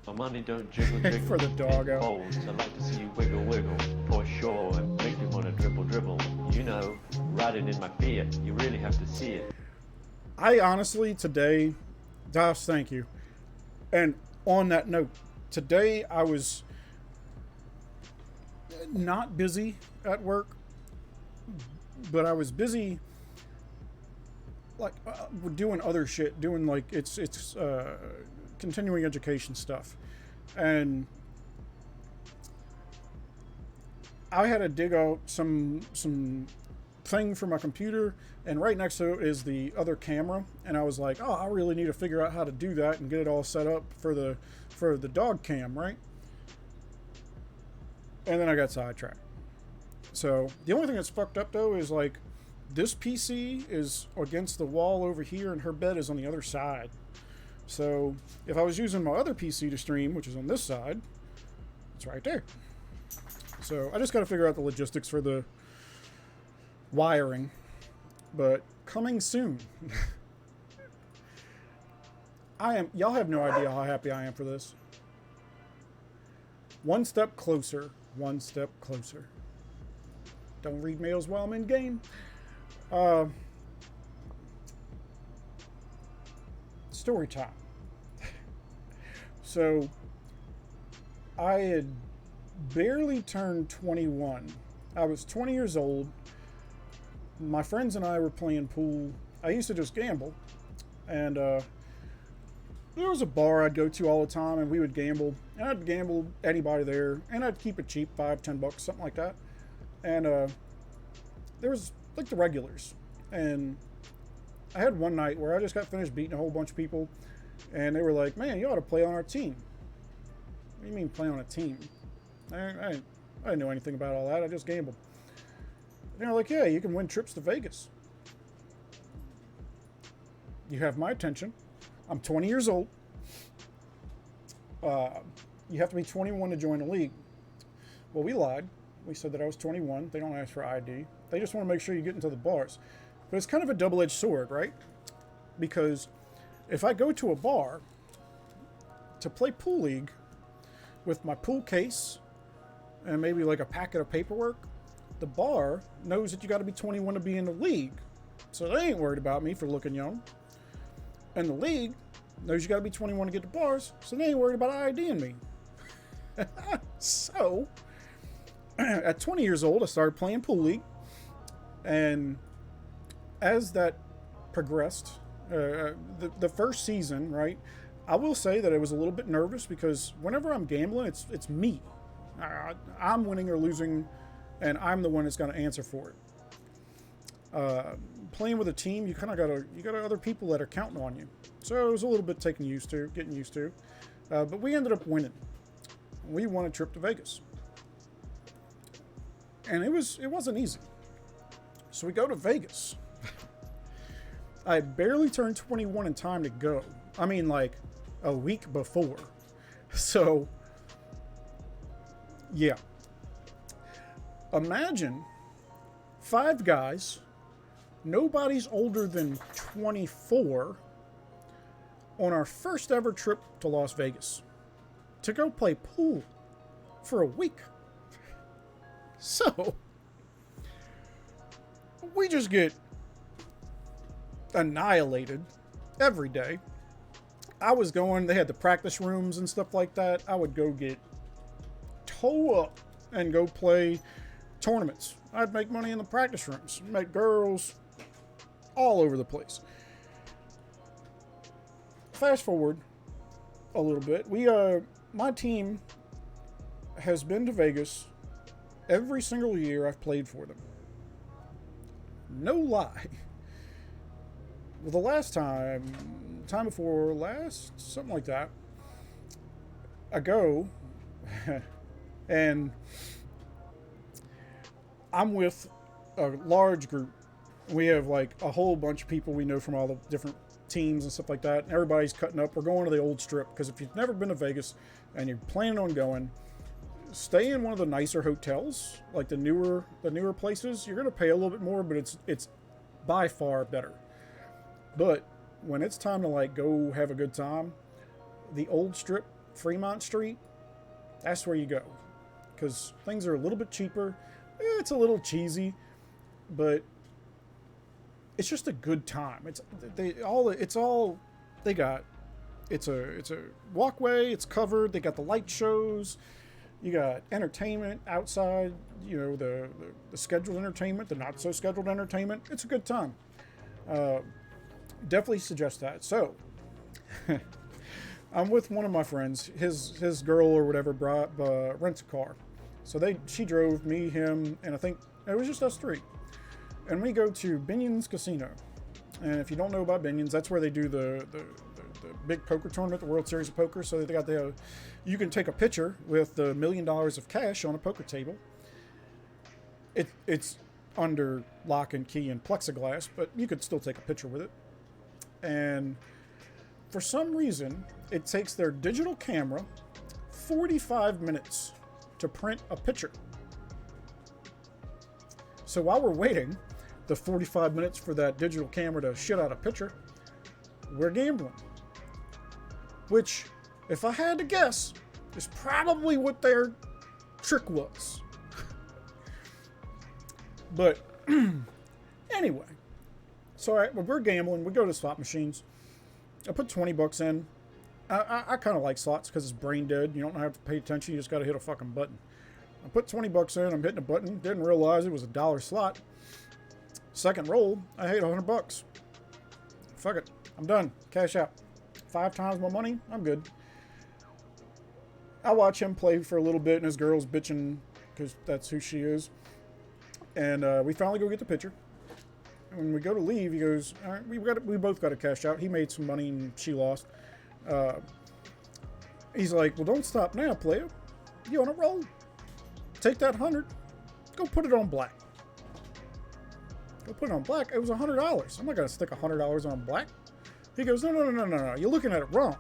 my money don't jiggle jiggle for the dog out. Folds. I like to see you wiggle wiggle for sure and make me want to dribble dribble. You know, riding in my Fiat, you really have to see it. I honestly today, Das, thank you. And on that note, today I was not busy at work, but I was busy like doing other shit, doing like it's continuing education stuff, and I had to dig out some thing for my computer, and right next to it is the other camera, and I was like, oh, I really need to figure out how to do that and get it all set up for the dog cam, right? And then I got sidetracked. So the only thing that's fucked up though is like this PC is against the wall over here and her bed is on the other side. So if I was using my other PC to stream, which is on this side, it's right there. So I just got to figure out the logistics for the wiring, but coming soon. Y'all have no idea how happy I am for this. One step closer, one step closer. Don't read mails while I'm in game. Story time. So I had barely turned 21. I was 20 years old. My friends and I were playing pool. I used to just gamble, and there was a bar I'd go to all the time, and we would gamble. And I'd gamble anybody there, and I'd keep it cheap, $5-10, something like that. And there was like the regulars, and I had one night where I just got finished beating a whole bunch of people, and they were like, "Man, you ought to play on our team." What do you mean play on a team? I didn't know anything about all that. I just gambled. And they're like, "Yeah, you can win trips to Vegas." You have my attention. I'm 20 years old. You have to be 21 to join the league. Well, we lied. We said that I was 21. They don't ask for ID. They just want to make sure you get into the bars. But it's kind of a double-edged sword, right? Because if I go to a bar to play pool league with my pool case and maybe like a packet of paperwork, the bar knows that you got to be 21 to be in the league. So they ain't worried about me for looking young. And the league knows you got to be 21 to get to bars, so they ain't worried about IDing me. So at 20 years old, I started playing pool league, and as that progressed, the first season, right, I will say that I was a little bit nervous because whenever I'm gambling, it's me. I'm winning or losing, and I'm the one that's going to answer for it. Playing with a team, you got other people that are counting on you. So it was a little bit getting used to. But we ended up winning. We won a trip to Vegas. And it wasn't easy. So we go to Vegas. I had barely turned 21 in time to go. I mean, like a week before. So, yeah. Imagine 5 guys, nobody's older than 24, on our first ever trip to Las Vegas to go play pool for a week. So, we just get annihilated every day. They had the practice rooms and stuff like that. I would go get toe up and go play tournaments. I'd make money in the practice rooms, met girls all over the place. Fast forward a little bit. My team has been to Vegas every single year I've played for them. No lie. Well, the last time before last, something like that, I go and I'm with a large group. We have like a whole bunch of people we know from all the different teams and stuff like that. And everybody's cutting up. We're going to the old strip because if you've never been to Vegas and you're planning on going, stay in one of the nicer hotels, like the newer places. You're going to pay a little bit more, but it's by far better. But when it's time to like go have a good time, the old strip, Fremont Street, that's where you go, because things are a little bit cheaper. It's a little cheesy, but it's just a good time. It's a walkway. It's covered. They got the light shows. You got entertainment outside. You know, the scheduled entertainment, the not so scheduled entertainment. It's a good time. definitely suggest that. So, I'm with one of my friends. His girl or whatever rents a car. So she drove me, him, and I think it was just us three. And we go to Binion's Casino. And if you don't know about Binion's, that's where they do the big poker tournament, the World Series of Poker. So they got you can take a picture with the $1 million of cash on a poker table. It's under lock and key and plexiglass, but you could still take a picture with it. And for some reason, it takes their digital camera 45 minutes to print a picture. So while we're waiting the 45 minutes for that digital camera to shit out a picture, we're gambling. Which, if I had to guess, is probably what their trick was. But anyway, so when we're gambling, we go to slot machines. I put 20 bucks in. I kind of like slots because it's brain dead. You don't have to pay attention. You just got to hit a fucking button. I put 20 bucks in. I'm hitting a button. Didn't realize it was $1 slot. Second roll, I hit 100 bucks. Fuck it. I'm done. Cash out. 5 times my money. I'm good. I watch him play for a little bit, and his girl's bitching because that's who she is. And we finally go get the picture. And when we go to leave, he goes, "All right, we both got to cash out." He made some money, and she lost. He's like, "Well, don't stop now, player. You on a roll? Take that 100. Go put it on black. Go put it on black. It was $100. I'm not gonna stick $100 on black." He goes, "No. You're looking at it wrong.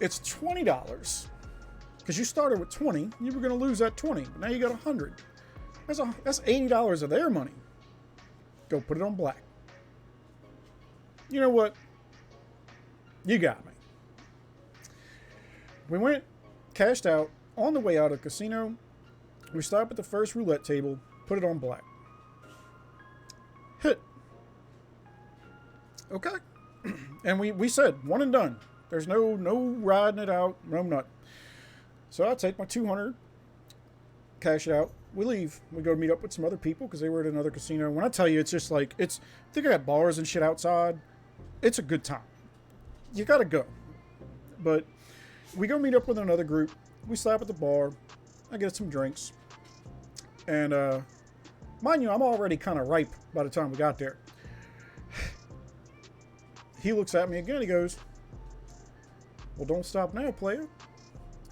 It's $20 because you started with 20. You were gonna lose that 20. But now you got 100. That's $80 of their money. Go put it on black." You know what? You got me. We went, cashed out. On the way out of the casino, we stopped at the first roulette table, put it on black. Hit. Okay. And we said, one and done. There's no riding it out, no nut. So I take my 200, cash it out. We leave. We go meet up with some other people because they were at another casino. When I tell you, it's just like, I think I got bars and shit outside. It's a good time. You gotta go. But we go meet up with another group. We stop at the bar. I get some drinks. And, mind you, I'm already kind of ripe by the time we got there. He looks at me again. He goes, "Well, don't stop now, player.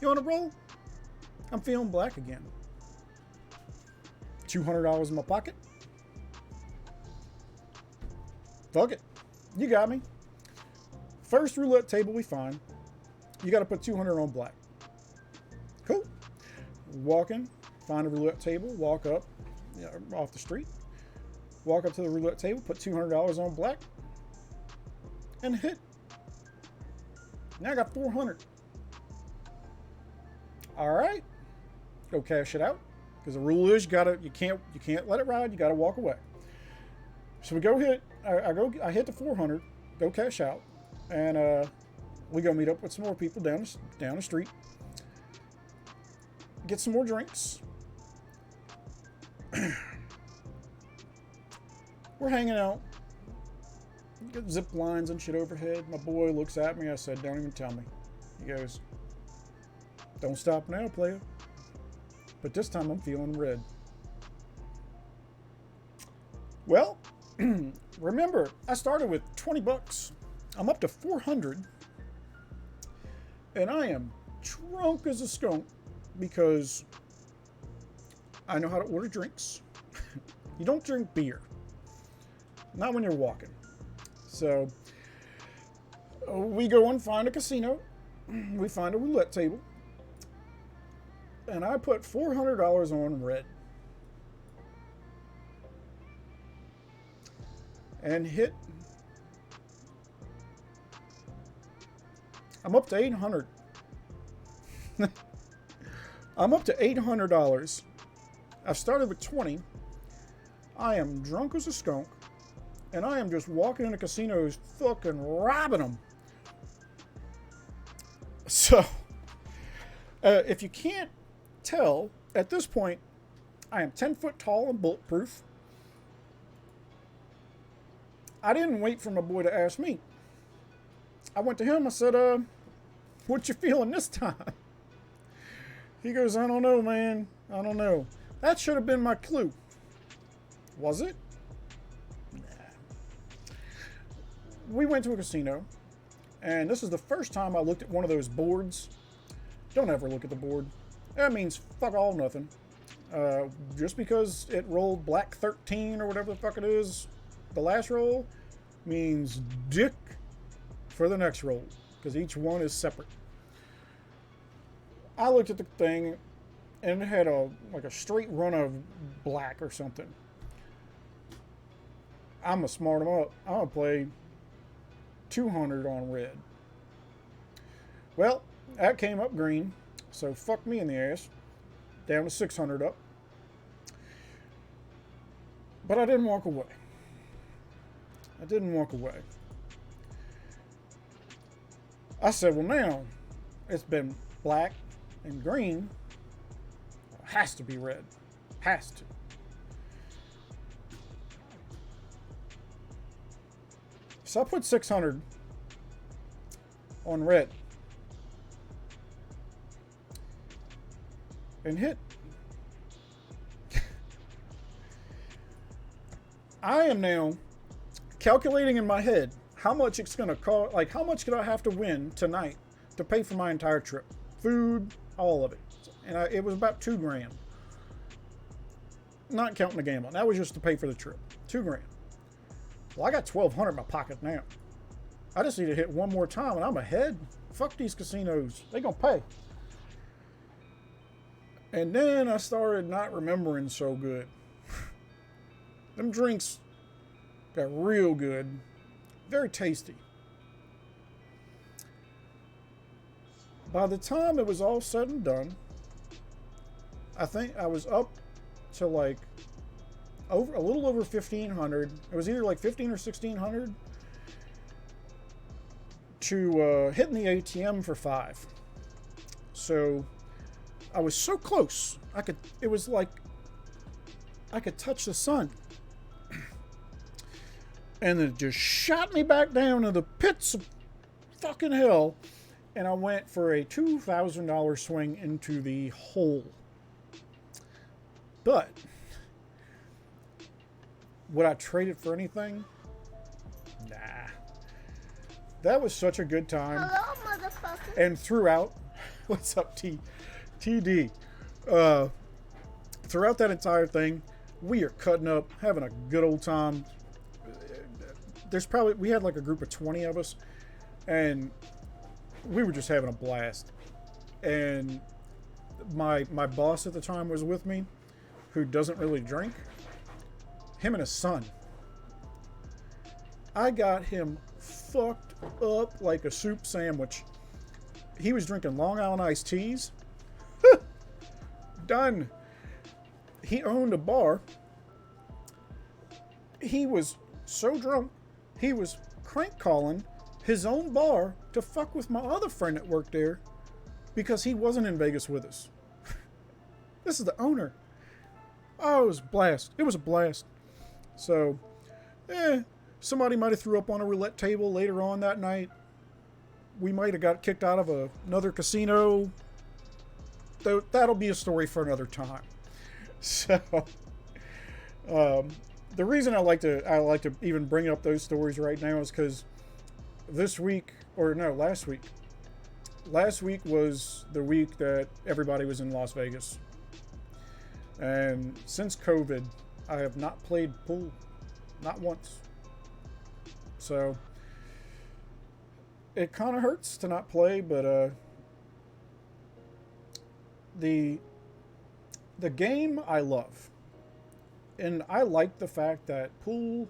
You on a roll? I'm feeling black again. $200 in my pocket. Fuck it. You got me. First roulette table we find. You got to put 200 on black. Cool. Walking, find a roulette table, walk up off the street. Walk up to the roulette table, put $200 on black, and hit. Now I got 400. All right. Go cash it out. Because the rule is you can't let it ride. You got to walk away. So we go hit. I hit the 400. Go cash out, and we go meet up with some more people down the street. Get some more drinks. We're hanging out. Get zip lines and shit overhead. My boy looks at me. I said, "Don't even tell me." He goes, "Don't stop now, player." But this time I'm feeling red. Well, remember, I started with 20 bucks. I'm up to 400. And I am drunk as a skunk because I know how to order drinks. You don't drink beer. Not when you're walking. So we go and find a casino. We find a roulette table. And I put $400 on red. And hit. I'm up to $800. I'm up to $800. I've started with 20. I am drunk as a skunk. And I am just walking into casinos fucking robbing them. So, if you can't tell, at this point, I am 10 foot tall and bulletproof. I didn't wait for my boy to ask me. I went to him. I said, what you feeling this time? He goes, I don't know, man. I don't know. That should have been my clue. Was it? Nah. We went to a casino, and this is the first time I looked at one of those boards. Don't ever look at the board. That means fuck all nothing. Just because it rolled black 13 or whatever the fuck it is, the last roll means dick for the next roll, because each one is separate. I looked at the thing, and it had like a straight run of black or something. I'm gonna smart them up. I'm gonna play 200 on red. Well, that came up green, so fuck me in the ass. Down to 600 up. But I didn't walk away. I didn't walk away. I said, well, now it's been black and green. It has to be red. Has to. So I put 600 on red. And hit. I am now calculating in my head how much it's going to cost, like how much could I have to win tonight to pay for my entire trip. Food, all of it. And it was about $2,000. Not counting the gambling. That was just to pay for the trip. $2,000. Well, I got $1,200 in my pocket now. I just need to hit one more time and I'm ahead. Fuck these casinos. They gonna pay. And then I started not remembering so good. Them drinks got real good. Very tasty. By the time it was all said and done, I think I was up to like a little over 1,500. It was either like 1,500 or 1,600 to hitting the ATM for 5. So I was so close. It was like I could touch the sun. And then it just shot me back down to the pits of fucking hell. And I went for a $2,000 swing into the hole. But would I trade it for anything? Nah. That was such a good time. Hello, motherfucker. And throughout, what's up, TD? Throughout that entire thing, we are cutting up, having a good old time. We had like a group of 20 of us, and we were just having a blast. And my boss at the time was with me, who doesn't really drink. Him and his son. I got him fucked up like a soup sandwich. He was drinking Long Island iced teas. Done. He owned a bar. He was so drunk, he was crank calling his own bar to fuck with my other friend that worked there because he wasn't in Vegas with us. This is the owner. Oh, it was a blast. It was a blast. So, somebody might have threw up on a roulette table later on that night. We might have got kicked out of another casino. That'll be a story for another time. So, the reason I like to even bring up those stories right now is because last week was the week that everybody was in Las Vegas. And since COVID, I have not played pool. Not once. So, it kind of hurts to not play, but the game I love. And I like the fact that pool,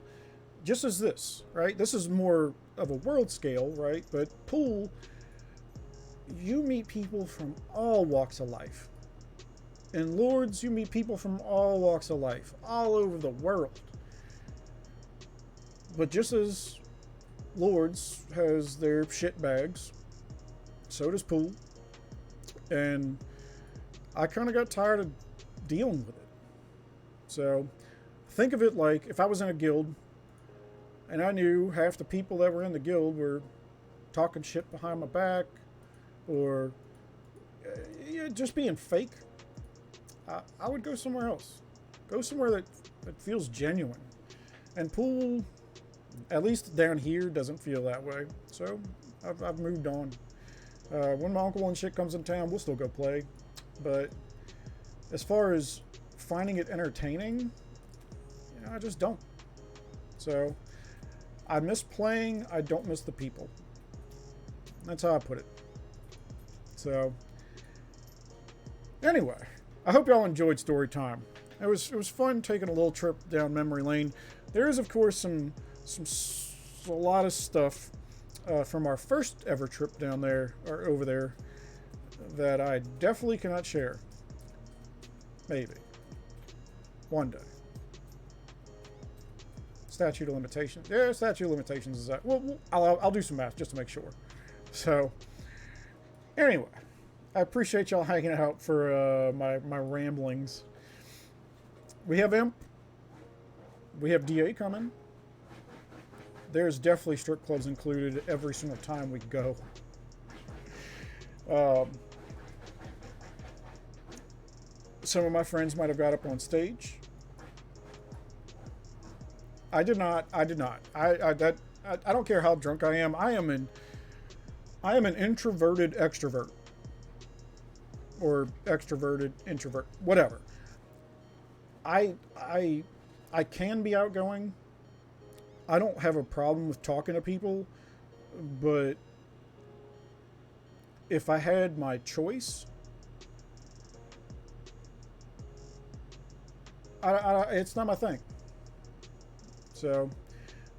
just as this, right? This is more of a world scale, right? But pool, you meet people from all walks of life. In Lords, you meet people from all walks of life, all over the world. But just as Lords has their shit bags, so does pool. And I kind of got tired of dealing with it. So think of it like if I was in a guild And I knew half the people that were in the guild were talking shit behind my back or yeah, just being fake. I would go somewhere else. Go somewhere that feels genuine. And pool, at least down here, doesn't feel that way. So I've moved on. When my uncle and shit comes in town, we'll still go play. But as far as finding it entertaining, you know, I just don't. So I miss playing. I don't miss the people. That's how I put it. So anyway, I hope y'all enjoyed story time. It was fun taking a little trip down memory lane. There is, of course, a lot of stuff from our first ever trip down there or over there that I definitely cannot share. Maybe one day. Statute of limitations. Yeah, statute of limitations is that. Well, I'll do some math just to make sure. So anyway, I appreciate y'all hanging out for my ramblings. We have Imp. We have DA coming. There's definitely strip clubs included every single time we go. Some of my friends might have got up on stage. I did not. I don't care how drunk I am. I am an introverted extrovert. Or extroverted introvert. Whatever. I can be outgoing. I don't have a problem with talking to people, but if I had my choice, it's not my thing. So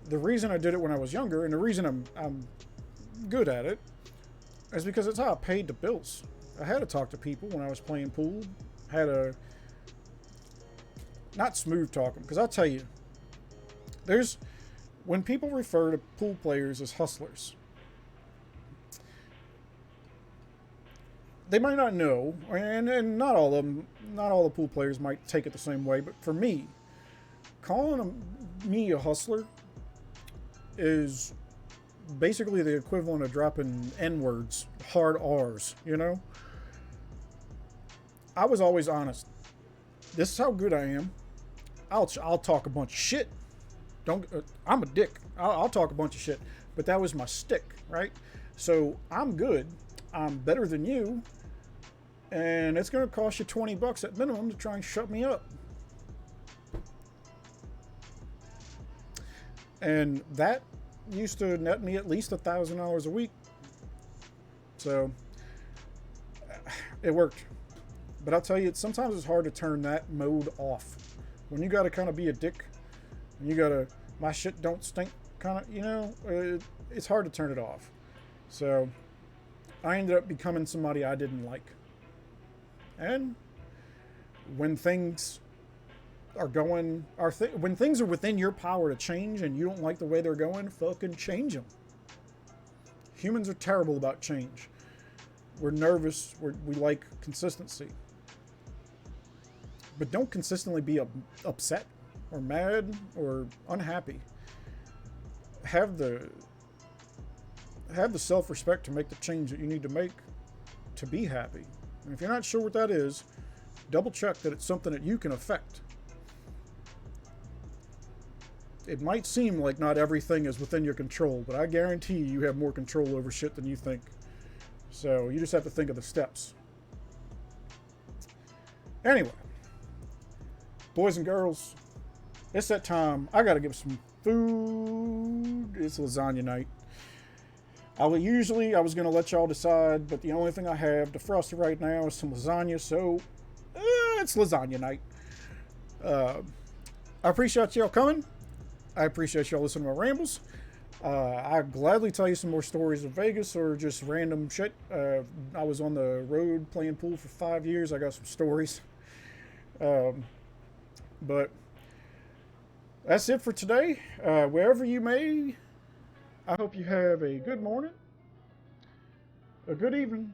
the reason I did it when I was younger, and the reason I'm good at it, is because it's how I paid the bills. I had to talk to people when I was playing pool. Had to not smooth talk them, because I'll tell you, when people refer to pool players as hustlers, they might not know, and not all of them, not all the pool players might take it the same way, but for me, calling me a hustler is basically the equivalent of dropping N-words, hard R's, you know? I was always honest. This is how good I am. I'll talk a bunch of shit. I'm a dick. I'll talk a bunch of shit, but that was my stick, right? So I'm good. I'm better than you, and it's going to cost you $20 at minimum to try and shut me up. And that used to net me at least $1,000 a week. So it worked. But I'll tell you, sometimes it's hard to turn that mode off. When you got to kind of be a dick, and you got to, my shit don't stink, kind of, you know, it's hard to turn it off. So I ended up becoming somebody I didn't like. And when things are going, when things are within your power to change and you don't like the way they're going, fucking change them. Humans are terrible about change. We're nervous. We like consistency. But don't consistently be upset or mad or unhappy. Have the self-respect to make the change that you need to make to be happy. And if you're not sure what that is, double check that it's something that you can affect. It might seem like not everything is within your control, but I guarantee you have more control over shit than you think. So you just have to think of the steps. Anyway, boys and girls, it's that time. I gotta give some food. It's lasagna night. I was gonna let y'all decide, but the only thing I have defrosted right now is some lasagna, so it's lasagna night. I appreciate y'all coming. I appreciate y'all listening to my rambles. I'd gladly tell you some more stories of Vegas or just random shit. I was on the road playing pool for 5 years. I got some stories. But that's it for today. Wherever you may, I hope you have a good morning, a good evening,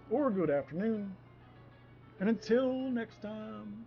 or a good afternoon. And until next time.